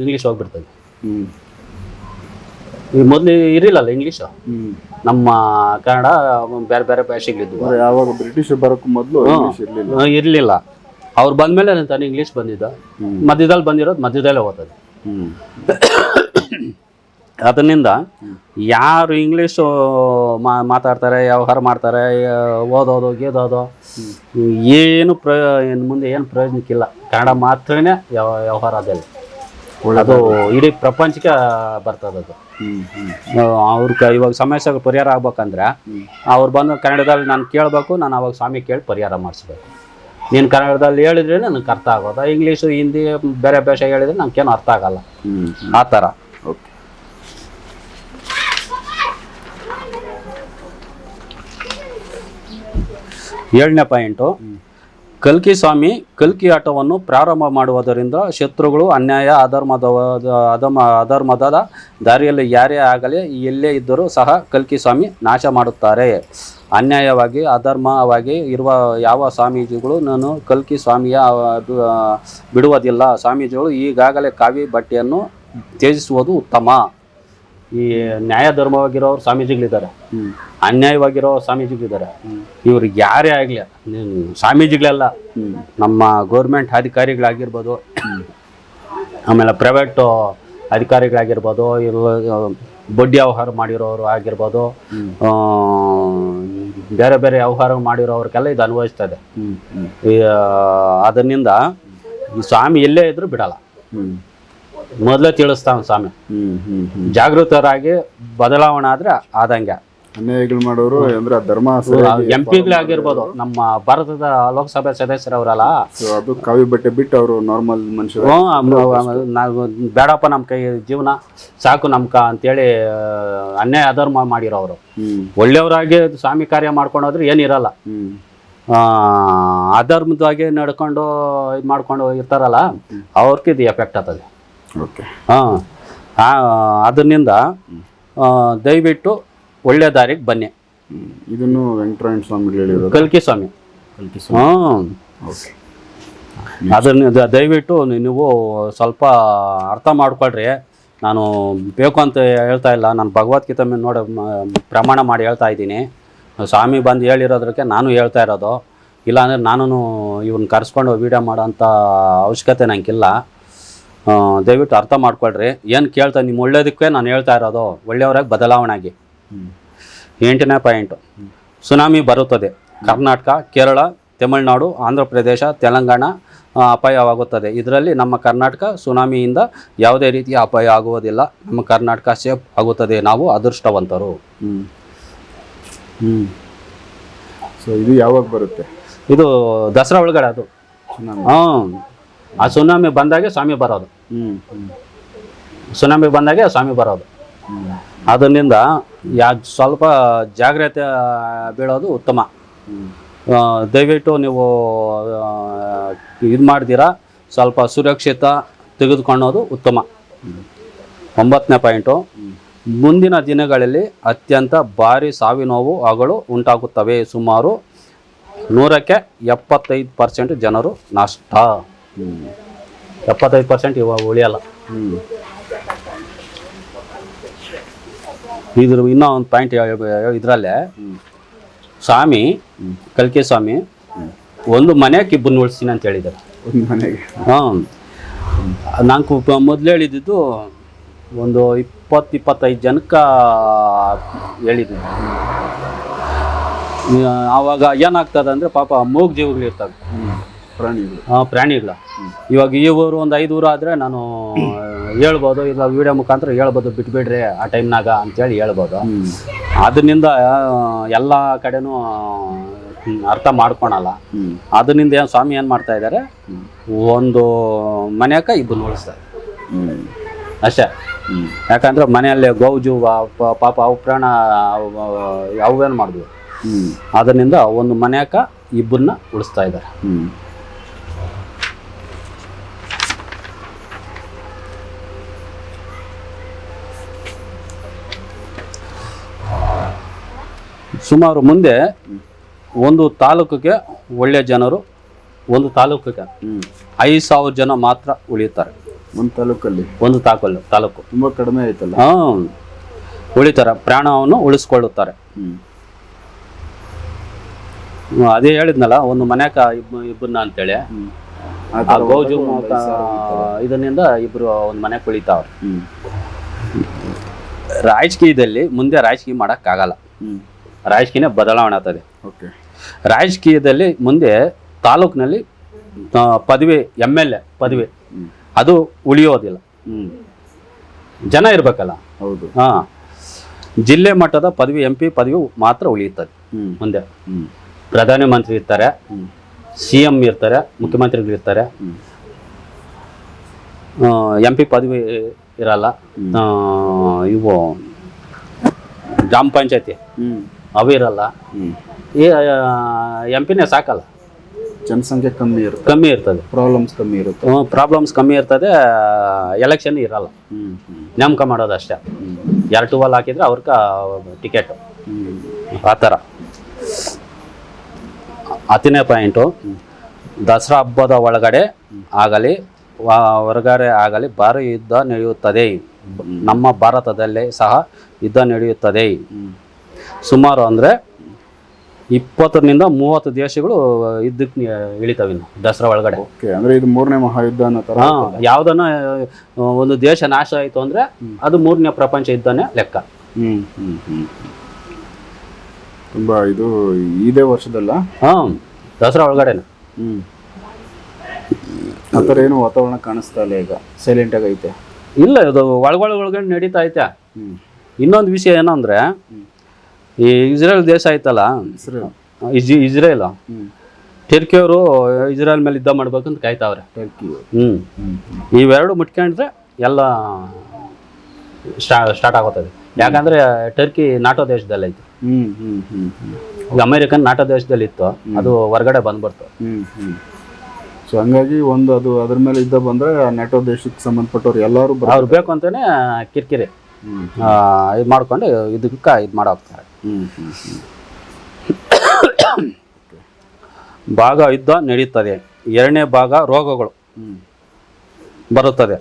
ಇಂಗ್ಲೀಷ್ ಹೋಗ್ಬಿಡ್ತದೆ. ಈ ಮೊದಲು ಇರಲಿಲ್ಲಲ್ಲ ಇಂಗ್ಲೀಷು, ನಮ್ಮ ಕನ್ನಡ ಬೇರೆ ಬೇರೆ ಭಾಷೆಗಳಿದ್ವು. ಯಾವಾಗ ಬ್ರಿಟಿಷ್ ಬರೋಕ್ಕೂ ಮೊದಲು ಇರಲಿಲ್ಲ. ಅವ್ರು ಬಂದಮೇಲೆ ತಾನು ಇಂಗ್ಲೀಷ್ ಬಂದಿದ್ದ, ಮಧ್ಯದಲ್ಲಿ ಬಂದಿರೋದು ಮಧ್ಯದಲ್ಲೇ ಓದ್ತದೆ. ಅದರಿಂದ ಯಾರು ಇಂಗ್ಲೀಷು ಮಾತಾಡ್ತಾರೆ, ವ್ಯವಹಾರ ಮಾಡ್ತಾರೆ, ಓದೋದು ಗೀದೋದು ಏನು ಮುಂದೆ ಏನು ಪ್ರಯೋಜನಕ್ಕಿಲ್ಲ. ಕನ್ನಡ ಮಾತ್ರನೇ ವ್ಯವಹಾರ ಅದಲ್ಲ, ಅದು ಇಡೀ ಪ್ರಪಂಚಕ್ಕೆ ಬರ್ತದೆ. ಅದು ಇವಾಗ ಸಮಸ್ಯೆಗೆ ಪರಿಹಾರ ಆಗ್ಬೇಕಂದ್ರೆ ಅವ್ರು ಬಂದು ಕನ್ನಡದಲ್ಲಿ ನಾನು ಕೇಳಬೇಕು, ನಾನು ಅವಾಗ ಸ್ವಾಮಿ ಕೇಳಿ ಪರಿಹಾರ ಮಾಡಿಸ್ಬೇಕು. ನೀನು ಕನ್ನಡದಲ್ಲಿ ಹೇಳಿದ್ರೆ ನನಗೆ ಅರ್ಥ ಆಗೋದು, ಇಂಗ್ಲೀಷು ಹಿಂದಿ ಬೇರೆ ಭಾಷೆ ಹೇಳಿದ್ರೆ ನನಗೇನು ಅರ್ಥ ಆಗಲ್ಲ. ಆ ಥರ. 7ನೇ ಪಾಯಿಂಟು, ಕಲ್ಕಿ ಸ್ವಾಮಿ ಕಲ್ಕಿ ಆಟವನ್ನು ಪ್ರಾರಂಭ ಮಾಡುವುದರಿಂದ ಶತ್ರುಗಳು ಅನ್ಯಾಯ ಅಧರ್ಮದ ದಾರಿಯಲ್ಲಿ ಯಾರೇ ಆಗಲಿ ಎಲ್ಲೇ ಇದ್ದರೂ ಸಹ ಕಲ್ಕಿ ಸ್ವಾಮಿ ನಾಶ ಮಾಡುತ್ತಾರೆ. ಅನ್ಯಾಯವಾಗಿ ಅಧರ್ಮವಾಗಿ ಇರುವ ಯಾವ ಸ್ವಾಮೀಜಿಗಳು ನಾನು ಕಲ್ಕಿ ಸ್ವಾಮಿಯ ಬಿಡುವುದಿಲ್ಲ. ಸ್ವಾಮೀಜಿಗಳು ಈಗಾಗಲೇ ಕಾವಿ ಬಟ್ಟೆಯನ್ನು ತ್ಯಜಿಸುವುದು ಉತ್ತಮ. ಈ ನ್ಯಾಯ ಧರ್ಮವಾಗಿರೋರು ಸ್ವಾಮೀಜಿಗಳಿದ್ದಾರೆ, ಅನ್ಯಾಯವಾಗಿರೋ ಸ್ವಾಮೀಜಿಗಳಿದ್ದಾರೆ. ಇವ್ರಿಗೆ ಯಾರೇ ಆಗಲಿ, ಸ್ವಾಮೀಜಿಗಳೆಲ್ಲ ನಮ್ಮ ಗೌರ್ಮೆಂಟ್ ಅಧಿಕಾರಿಗಳಾಗಿರ್ಬೋದು, ಆಮೇಲೆ ಪ್ರೈವೇಟ್ ಅಧಿಕಾರಿಗಳಾಗಿರ್ಬೋದು, ಬಡ್ಡಿ ವ್ಯವಹಾರ ಮಾಡಿರೋರು ಆಗಿರ್ಬೋದು, ಬೇರೆ ಬೇರೆ ವ್ಯವಹಾರ ಮಾಡಿರೋರ್ಗೆಲ್ಲ ಇದು ಅನ್ವಯಿಸ್ತದೆ. ಅದರಿಂದ ಈ ಸ್ವಾಮಿ ಎಲ್ಲೇ ಇದ್ರೂ ಬಿಡಲ್ಲ, ಮೊದಲೇ ತಿಳಿಸ್ತಾವ ಸ್ವಾಮಿ. ಜಾಗೃತರಾಗಿ ಬದಲಾವಣೆ ಆದ್ರೆ ಆದಂಗೆ. ಅನ್ಯಾಯಗಳು ಮಾಡೋರು ಅಂದ್ರೆ ಧರ್ಮ MP ಗಳಾಗಿರ್ಬೋದು, ನಮ್ಮ ಭಾರತದ ಲೋಕಸಭೆ ಸದಸ್ಯರವರಲ್ಲ, ಅದು ಕಾವಿ ಬಟ್ಟೆ ಬಿಟ್ಟು ಅವರು ನಾರ್ಮಲ್ ಮನುಷ್ಯರು. ನಾವು ಬೇಡಪ್ಪ ನಮ್ಮ ಕೈ ಜೀವನ ಸಾಕು ನಮ್ಕ ಅಂತೇಳಿ ಅನ್ಯಾಯ ಅಧರ್ಮ ಮಾಡಿರೋರು ಒಳ್ಳೆಯವರಾಗಿ ಸ್ವಾಮಿ ಕಾರ್ಯ ಮಾಡ್ಕೊಂಡೋದ್ರೆ ಏನಿರಲ್ಲ. ಅಧರ್ಮದಾಗಿ ನಡ್ಕೊಂಡು ಇದು ಮಾಡ್ಕೊಂಡು ಇರ್ತಾರಲ್ಲ, ಅವ್ರಿಗೆ ಇದು ಎಫೆಕ್ಟ್ ಆಗ್ತದೆ. ಅದರಿಂದ ದಯವಿಟ್ಟು ಒಳ್ಳೆ ದಾರಿಗೆ ಬನ್ನಿ. ಇದನ್ನು ವೆಂಕಟರಾಯಣ ಸ್ವಾಮಿ ಹೇಳಿರೋದು, ಕಲ್ಕಿ ಸ್ವಾಮಿ. ಅದನ್ನ ದಯವಿಟ್ಟು ನೀವು ಸ್ವಲ್ಪ ಅರ್ಥ ಮಾಡ್ಕೊಳ್ರಿ. ನಾನು ಬೇಕು ಅಂತ ಹೇಳ್ತಾ ಇಲ್ಲ, ನಾನು ಭಗವದ್ಗೀತೆ ಮೇಲೆ ನೋಡಿ ಪ್ರಮಾಣ ಮಾಡಿ ಹೇಳ್ತಾ ಇದ್ದೀನಿ. ಸ್ವಾಮಿ ಬಂದು ಹೇಳಿರೋದಕ್ಕೆ ನಾನು ಹೇಳ್ತಾ ಇರೋದು. ಇಲ್ಲಾಂದರೆ ನಾನು ಇವನ್ನ ಕರೆಸ್ಕೊಂಡು ವೀಡಿಯೋ ಮಾಡೋಂಥ ಅವಶ್ಯಕತೆ ನನಗಿಲ್ಲ. ದಯವಿಟ್ಟು ಅರ್ಥ ಮಾಡ್ಕೊಳ್ರಿ. ಏನು ಕೇಳ್ತಾ ನಿಮ್ಮ ಒಳ್ಳೇದಕ್ಕೆ ನಾನು ಹೇಳ್ತಾ ಇರೋದು, ಒಳ್ಳೆಯವರಾಗಿ ಬದಲಾವಣೆ ಆಗಿ. 8ನೇ ಪಾಯಿಂಟು, ಸುನಾಮಿ ಬರುತ್ತದೆ. ಕರ್ನಾಟಕ, ಕೇರಳ, ತಮಿಳುನಾಡು, ಆಂಧ್ರ ಪ್ರದೇಶ, ತೆಲಂಗಾಣ ಅಪಾಯವಾಗುತ್ತದೆ. ಇದರಲ್ಲಿ ನಮ್ಮ ಕರ್ನಾಟಕ ಸುನಾಮಿಯಿಂದ ಯಾವುದೇ ರೀತಿಯ ಅಪಾಯ ಆಗುವುದಿಲ್ಲ. ನಮ್ಮ ಕರ್ನಾಟಕ ಸೇಫ್ ಆಗುತ್ತದೆ. ನಾವು ಅದೃಷ್ಟವಂತರು. ಸೊ ಇದು ಯಾವಾಗ ಬರುತ್ತೆ? ಇದು ದಸರಾ ಒಳಗಡೆ ಅದು. ಆ ಸುನಾಮಿ ಬಂದಾಗೆ ಸ್ವಾಮಿ ಬರೋದು. ಸುನಾಮಿ ಬಂದಾಗೆ ಸ್ವಾಮಿ ಬರೋದು. ಅದರಿಂದ ಸ್ವಲ್ಪ ಜಾಗ್ರತೆ ಬೀಳೋದು ಉತ್ತಮ. ದಯವಿಟ್ಟು ನೀವು ಇದು ಮಾಡ್ದಿರಾ ಸ್ವಲ್ಪ ಸುರಕ್ಷಿತ ತೆಗೆದುಕೊಳ್ಳೋದು ಉತ್ತಮ. 9ನೇ ಪಾಯಿಂಟು, ಮುಂದಿನ ದಿನಗಳಲ್ಲಿ ಅತ್ಯಂತ ಭಾರಿ ಸಾವಿನೋವುಗಳು ಉಂಟಾಗುತ್ತವೆ. ಸುಮಾರು 100ಕ್ಕೆ 75% ಜನರು ನಷ್ಟ. 75% ಇವಾಗ ಉಳಿಯಲ್ಲ. ಇದ್ರ ಇನ್ನೂ ಒಂದು ಪಾಯಿಂಟ್ ಇದರಲ್ಲೇ ಸ್ವಾಮಿ ಕಲ್ಕಿ ಸ್ವಾಮಿ ಒಂದು ಮನೆಗೆ ಇಬ್ಬರನ್ನ ಉಳಿಸ್ತೀನಿ ಅಂತ ಹೇಳಿದ್ದಾರೆ. ಒಂದು ಮನೆಗೆ. ಹಾಂ, ನಾನು ಮೊದಲು ಹೇಳಿದ್ದು ಒಂದು 20-25 ಜನಕ್ಕೆ ಹೇಳಿದ್ದೀನಿ. ಆವಾಗ ಏನಾಗ್ತದೆ ಅಂದರೆ ಪಾಪ ಮೂಗು ಜೀವಗಳು ಇರ್ತವೆ, ಪ್ರಾಣಿಗಳು. ಪ್ರಾಣಿಗಳ. ಇವಾಗ ಈ ಊರು ಒಂದು 5 ಊರು ಆದರೆ ನಾನು ಹೇಳ್ಬೋದು, ಇಲ್ಲ ವಿಡಿಯೋ ಮುಖಾಂತರ ಹೇಳ್ಬೋದು, ಬಿಟ್ಬಿಡ್ರಿ ಆ ಟೈಮ್ನಾಗ ಅಂತೇಳಿ ಹೇಳ್ಬೋದು. ಅದರಿಂದ ಎಲ್ಲ ಕಡೆನೂ ಅರ್ಥ ಮಾಡ್ಕೊಳಲ್ಲ. ಅದರಿಂದ ಏನು ಸ್ವಾಮಿ ಏನು ಮಾಡ್ತಾ ಇದ್ದಾರೆ, ಒಂದು ಮನೆಯಾಗ ಇಬ್ಬರು ಉಳಿಸ್ತಾರೆ ಅಷ್ಟೇ. ಯಾಕಂದ್ರೆ ಮನೆಯಲ್ಲಿ ಗೋಜು ಪಾಪ ಅವು ಪ್ರಾಣ ಅವೇನು ಮಾಡಿದ್ವು, ಅದರಿಂದ ಒಂದು ಮನೆಯಾಗ ಇಬ್ಬರನ್ನ ಉಳಿಸ್ತಾ ಇದ್ದಾರೆ. ಸುಮಾರು ಮುಂದೆ ಒಂದು ತಾಲೂಕಿಗೆ ಒಳ್ಳೆಯ ಜನರು, ಒಂದು ತಾಲೂಕಿಗೆ 5,000 ಜನ ಮಾತ್ರ ಉಳಿಯುತ್ತಾರೆ. ಒಂದು ತಾಲೂಕಲ್ಲಿ, ಒಂದು ತಾಲೂಕು ತುಂಬ ಕಡಿಮೆ ಆಯ್ತಲ್ಲ. ಹಾಂ, ಉಳಿತಾರೆ, ಪ್ರಾಣವನ್ನು ಉಳಿಸ್ಕೊಳ್ಳುತ್ತಾರೆ. ಅದೇ ಹೇಳಿದ್ನಲ್ಲ, ಒಂದು ಮನ್ಯಾಗ ಇಬ್ಬರನ್ನ ಅಂತೇಳಿ, ಆ ಗೌಜು ಇದರಿಂದ ಇಬ್ಬರು ಒಂದು ಮನೆಗೆ ಉಳಿತಾವ್ರೆ. ರಾಜಕೀಯದಲ್ಲಿ ಮುಂದೆ ರಾಜಕೀಯ ಮಾಡೋಕ್ಕಾಗಲ್ಲ, ರಾಜಕೀಯನೇ ಬದಲಾವಣೆ ಆಗ್ತದೆ. ರಾಜಕೀಯದಲ್ಲಿ ಮುಂದೆ ತಾಲೂಕಿನಲ್ಲಿ ಪದವಿ MLA ಪದವಿ ಅದು ಉಳಿಯೋದಿಲ್ಲ, ಜನ ಇರಬೇಕಲ್ಲ. ಹೌದು. ಹಾಂ, ಜಿಲ್ಲೆ ಮಟ್ಟದ ಪದವಿ MP ಪದವಿ ಮಾತ್ರ ಉಳಿಯುತ್ತದೆ. ಮುಂದೆ ಪ್ರಧಾನ ಮಂತ್ರಿ ಇರ್ತಾರೆ, CM ಇರ್ತಾರೆ, ಮುಖ್ಯಮಂತ್ರಿಗಳಿರ್ತಾರೆ, MP ಪದವಿ ಇರಲ್ಲ. ಇವು ಗ್ರಾಮ ಪಂಚಾಯತಿ ಅವು ಇರಲ್ಲ. ಈ MP ಸಾಕಲ್ಲ, ಜನಸಂಖ್ಯೆ ಕಮ್ಮಿ ಇರ್ತದೆ, ಪ್ರಾಬ್ಲಮ್ಸ್ ಕಮ್ಮಿ ಇರ್ತದೆ. ಎಲೆಕ್ಷನ್ ಇರಲ್ಲ, ನೇಮಕ ಮಾಡೋದು ಅಷ್ಟೇ. 2 ಟೂವಲ್ ಹಾಕಿದ್ರೆ ಅವ್ರಿಗೆ ಟಿಕೆಟ್. ಆ ಥರ 10ನೇ ಪಾಯಿಂಟು, ದಸರಾ ಹಬ್ಬದ ಒಳಗಡೆ ಆಗಲಿ ಹೊರಗಡೆ ಆಗಲಿ ಭಾರಿ ಯುದ್ಧ ನಡೆಯುತ್ತದೆ. ನಮ್ಮ ಭಾರತದಲ್ಲೇ ಸಹ ಯುದ್ಧ ನಡೆಯುತ್ತದೆ. ಸುಮಾರು ಅಂದರೆ 20ರಿಂದ 30 ದೇಶಗಳು ಯುದ್ಧಕ್ಕೆ ಇಳಿತಾವೆ ಇನ್ನು ದಸರಾ ಒಳಗಡೆ. ಅಂದರೆ ಇದು 3ನೇ ಮಹಾಯುದ್ಧ ಅನ್ನೋ ಥರ. ಯಾವುದನ್ನ ಒಂದು ದೇಶ ನಾಶ ಆಯಿತು ಅಂದರೆ ಅದು 3ನೇ ಪ್ರಪಂಚ ಯುದ್ಧನೇ ಲೆಕ್ಕ. ತುಂಬ ಇದು ಇದೇ ವರ್ಷದಲ್ಲ. ಹಾಂ, ದಸರಾ ಒಳಗಡೆನೆ. ಆ ಥರ ಏನು ವಾತಾವರಣ ಕಾಣಿಸ್ತಾ ಇಲ್ಲ ಈಗ, ಸೈಲೆಂಟಾಗಿ ಐತೆ. ಇಲ್ಲ, ಇದು ಒಳಗಡೆ ನಡೀತಾ ಐತೆ. ಇನ್ನೊಂದು ವಿಷಯ ಏನಂದರೆ, ಈ ಇಸ್ರೇಲ್ ದೇಶ ಆಯ್ತಲ್ಲ, ಇಸ್ರೇಲ್ ಟರ್ಕಿಯವರು ಇಸ್ರೇಲ್ ಮೇಲೆ ಯುದ್ಧ ಮಾಡ್ಬೇಕಂತ ಕಾಯ್ತಾವ್ರೆ. ಇವೆರಡು ಮುಟ್ಕೊಂಡ್ರೆ ಎಲ್ಲ ಸ್ಟಾರ್ಟ್ ಆಗುತ್ತದೆ. ಯಾಕಂದ್ರೆ ಟರ್ಕಿ ನಾಟೋ ದೇಶದಲ್ಲಿ ಐತೆ, ಅಮೆರಿಕನ್ ನಾಟೋ ದೇಶದಲ್ಲಿ ಇತ್ತು, ಅದು ಹೊರಗಡೆ ಬಂದ್ಬಿಡ್ತು. ಸೊ ಹಂಗಾಗಿ ಒಂದು ಅದು ಅದ್ರ ಮೇಲೆ ಯುದ್ಧ ಬಂದ್ರೆ ನಾಟೋ ದೇಶಕ್ಕೆ ಸಂಬಂಧಪಟ್ಟವ್ರು ಎಲ್ಲರೂ ಅವ್ರು ಬೇಕು ಅಂತಾನೆ ಕಿರಿಕಿರಿ ಇದು ಮಾಡ್ಕೊಂಡು ಇದಕ್ಕೆ ಇದು ಮಾಡೋಗ್ತಾರೆ. ಭಾಗ ಯುದ್ಧ ನಡೀತದೆ. 2ನೇ ಭಾಗ ರೋಗಗಳು ಬರುತ್ತದೆ.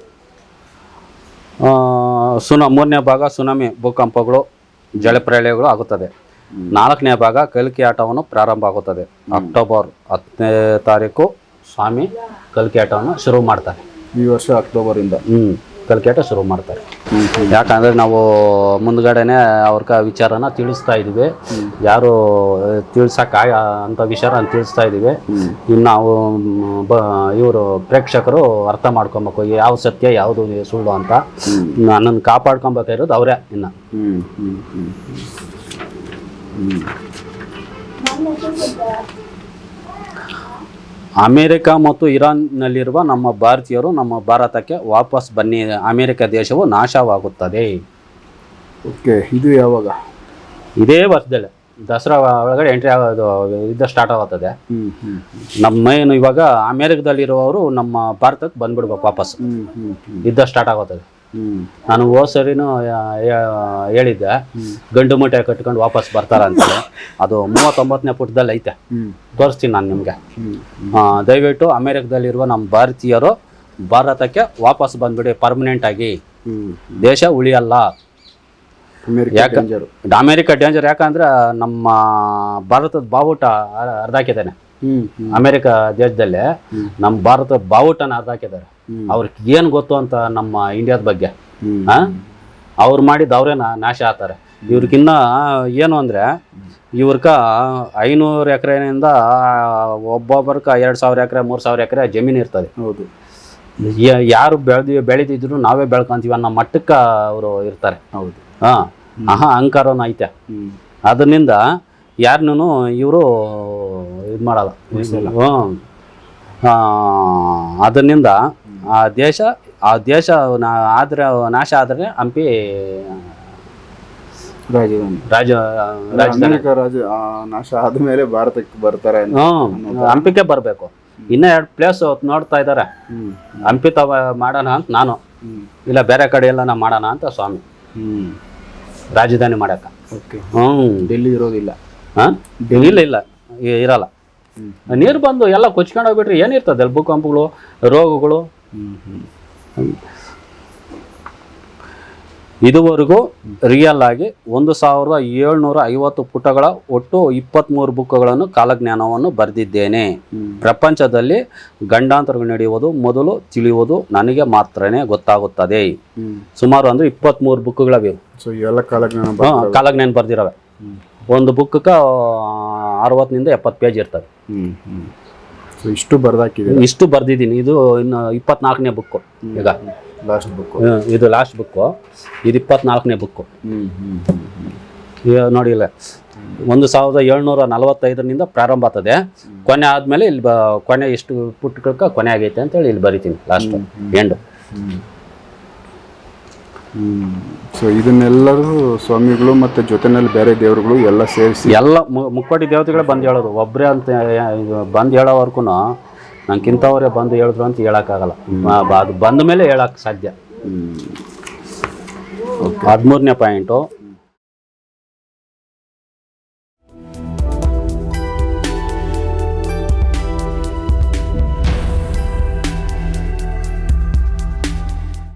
3ನೇ ಭಾಗ ಸುನಾಮಿ, ಭೂಕಂಪಗಳು, ಜಲಪ್ರಳಯಗಳು ಆಗುತ್ತದೆ. 4ನೇ ಭಾಗ ಕಲ್ಕಿ ಆಟವನ್ನು ಪ್ರಾರಂಭ ಆಗುತ್ತದೆ. ಅಕ್ಟೋಬರ್ 10ನೇ ತಾರೀಕು ಸ್ವಾಮಿ ಕಲ್ಕಿ ಆಟವನ್ನು ಶುರು ಮಾಡ್ತಾರೆ. ಈ ವರ್ಷ ಅಕ್ಟೋಬರಿಂದ ಕಲ್ಕಿ ಆಟ ಶುರು ಮಾಡ್ತಾರೆ. ಯಾಕಂದರೆ ನಾವು ಮುಂದ್ಗಡೆನೆ ಅವ್ರ ವಿಚಾರನ ತಿಳಿಸ್ತಾ ಇದ್ದೀವಿ. ಯಾರು ತಿಳಿಸೋಕೆ ಅಂಥ ವಿಚಾರ ತಿಳಿಸ್ತಾ ಇದ್ದೀವಿ. ಇನ್ನು ನಾವು ಇವರು ಪ್ರೇಕ್ಷಕರು ಅರ್ಥ ಮಾಡ್ಕೊಬೇಕು, ಯಾವ ಸತ್ಯ ಯಾವುದು ಸುಳ್ಳು ಅಂತ. ನನ್ನನ್ನು ಕಾಪಾಡ್ಕೊಬೇಕಾಗಿರೋದು ಅವರೇ. ಇನ್ನು ಅಮೇರಿಕ ಮತ್ತು ಇರಾನ್ನಲ್ಲಿರುವ ನಮ್ಮ ಭಾರತೀಯರು ನಮ್ಮ ಭಾರತಕ್ಕೆ ವಾಪಸ್ ಬನ್ನಿ, ಅಮೇರಿಕ ದೇಶವು ನಾಶವಾಗುತ್ತದೆ. ಓಕೆ, ಇದು ಯಾವಾಗ? ಇದೇ ವರ್ಷದಲ್ಲೇ ದಸರಾ ಒಳಗಡೆ ಎಂಟ್ರಿ ಆಗೋದು, ಯುದ್ಧ ಸ್ಟಾರ್ಟ್ ಆಗುತ್ತದೆ. ನಮ್ಮ ಏನು ಇವಾಗ ಅಮೇರಿಕದಲ್ಲಿರುವವರು ನಮ್ಮ ಭಾರತಕ್ಕೆ ಬಂದ್ಬಿಡ್ಬೇಕು ವಾಪಸ್, ಯುದ್ಧ ಸ್ಟಾರ್ಟ್ ಆಗುತ್ತದೆ. ನಾನು ಹೋದ ಸರಿನೂ ಹೇಳಿದ್ದೆ, ಗಂಡು ಮೂಟೆ ಕಟ್ಕೊಂಡು ವಾಪಸ್ ಬರ್ತಾರಂತೇಳಿ. ಅದು 39ನೇ ಪುಟದಲ್ಲಿ ಐತೆ, ತೋರಿಸ್ತೀನಿ ನಾನು ನಿಮಗೆ. ದಯವಿಟ್ಟು ಅಮೇರಿಕದಲ್ಲಿರುವ ನಮ್ಮ ಭಾರತೀಯರು ಭಾರತಕ್ಕೆ ವಾಪಸ್ ಬಂದ್ಬಿಡಿ ಪರ್ಮನೆಂಟ್ ಆಗಿ. ದೇಶ ಉಳಿಯಲ್ಲ. America danger. ಯಾಕಂದ್ರೆ ನಮ್ಮ ಭಾರತದ ಬಾವುಟ ಅರ್ಧಾಕಿದ್ದಾನೆ. ಅಮೆರಿಕ ದೇಶದಲ್ಲೇ ನಮ್ಮ ಭಾರತ ಬಾವುಟನ ಹಾಕಿದ್ದಾರೆ. ಅವ್ರಿಗೆ ಏನು ಗೊತ್ತು ಅಂತ ನಮ್ಮ ಇಂಡಿಯಾದ ಬಗ್ಗೆ ಅವ್ರು ಮಾಡಿದ್ದು ಅವರೇ ನಾಶ ಆಗ್ತಾರೆ. ಇವ್ರಿಗಿನ್ನ ಏನು ಅಂದರೆ ಇವ್ರಕ 500 ಎಕರೆನಿಂದ ಒಬ್ಬೊಬ್ಬರ್ಕ 2000 ಎಕರೆ 3000 ಎಕರೆ ಜಮೀನು ಇರ್ತದೆ. ಹೌದು. ಯಾರು ಬೆಳೆದಿದ್ರು ನಾವೇ ಬೆಳ್ಕೊಂತೀವಿ ಅನ್ನೋ ಮಟ್ಟಕ್ಕೆ ಅವರು ಇರ್ತಾರೆ. ಹೌದು. ಅಹಂಕಾರನೂ ಐತೆ. ಅದರಿಂದ ಯಾರನ್ನೂ ಇವರು ಇದು ಮಾಡಲ್ಲ. ಅದರಿಂದ ಆ ದೇಶ ಆದ್ರೆ ನಾಶ ಆದರೆ ಹಂಪಿ ರಾಜಧಾನಿ ನಾಶ ಆದ್ಮೇಲೆ ಭಾರತಕ್ಕೆ ಬರ್ತಾರೆ. ಹಂಪಿಗೆ ಬರಬೇಕು. ಇನ್ನೂ 2 ಪ್ಲೇಸ್ ನೋಡ್ತಾ ಇದ್ದಾರೆ. ಹಂಪಿ ಮಾಡೋಣ ಅಂತ ನಾನು, ಇಲ್ಲ ಬೇರೆ ಕಡೆ ಎಲ್ಲ ನಾವು ಮಾಡೋಣ ಅಂತ ಸ್ವಾಮಿ ರಾಜಧಾನಿ ಮಾಡಕ್ಕ. ಡೆಲ್ಲಿ ಇರೋದಿಲ್ಲ. ಇಲ್ಲ ಇರಲ್ಲ. ನೀರು ಬಂದು ಎಲ್ಲ ಕೊಚ್ಕೊಂಡು ಹೋಗ್ಬಿಟ್ರೆ ಏನಿರ್ತದೆ ಅಲ್ಲಿ ಭೂಕಂಪಗಳು, ರೋಗಗಳು. ಇದುವರೆಗೂ ರಿಯಲ್ ಆಗಿ 1750 ಪುಟಗಳ ಒಟ್ಟು 23 ಬುಕ್ಗಳನ್ನು ಕಾಲಜ್ಞಾನವನ್ನು ಬರೆದಿದ್ದೇನೆ. ಪ್ರಪಂಚದಲ್ಲಿ ಗಂಡಾಂತರಗಳು ನಡೆಯುವುದು ಮೊದಲು ತಿಳಿಯುವುದು ನನಗೆ ಮಾತ್ರನೇ ಗೊತ್ತಾಗುತ್ತದೆ. ಸುಮಾರು ಅಂದ್ರೆ 23 ಬುಕ್ಗಳಿವೆ. ಕಾಲಜ್ಞಾನ ಬರ್ದಿರವೆ. ಒಂದು ಬುಕ್ಗೆ 60 to 70 ಪೇಜ್ ಇರ್ತವೆ. ಇಷ್ಟು ಬರ್ದಿದ್ದೀನಿ. ಇದು ಇನ್ನು 24ನೇ ಬುಕ್ಕು. ಈಗ ಇದು ಲಾಸ್ಟ್ ಬುಕ್ಕು. ಇದು 24ನೇ ಬುಕ್ಕು. ನೋಡಿ, ಇಲ್ಲ 1745 ಪ್ರಾರಂಭ ಆಗ್ತದೆ. ಕೊನೆ ಆದಮೇಲೆ ಇಲ್ಲಿ ಕೊನೆ ಎಷ್ಟು ಪುಟ್ಟಕ್ಕೆ ಕೊನೆ ಆಗೈತೆ ಅಂತೇಳಿ ಇಲ್ಲಿ ಬರಿತೀನಿ ಲಾಸ್ಟ್ ಎಂಡು. ಸೊ ಇದನ್ನೆಲ್ಲರೂ ಸ್ವಾಮಿಗಳು ಮತ್ತು ಜೊತೆನಲ್ಲಿ ಬೇರೆ ದೇವರುಗಳು ಎಲ್ಲ ಸೇರಿಸಿ ಎಲ್ಲ ಮುಕ್ಕೋಟಿ ದೇವತೆಗಳೇ ಬಂದು ಹೇಳೋದು. ಒಬ್ಬರೇ ಅಂತ ಬಂದು ಹೇಳೋವರೆಗೂ ನಂಗಿಂಥವ್ರೆ ಬಂದು ಹೇಳಿದ್ರು ಅಂತ ಹೇಳೋಕ್ಕಾಗಲ್ಲ. ಅದು ಬಂದ ಮೇಲೆ ಹೇಳೋಕ್ಕೆ ಸಾಧ್ಯ. 13ನೇ ಪಾಯಿಂಟು,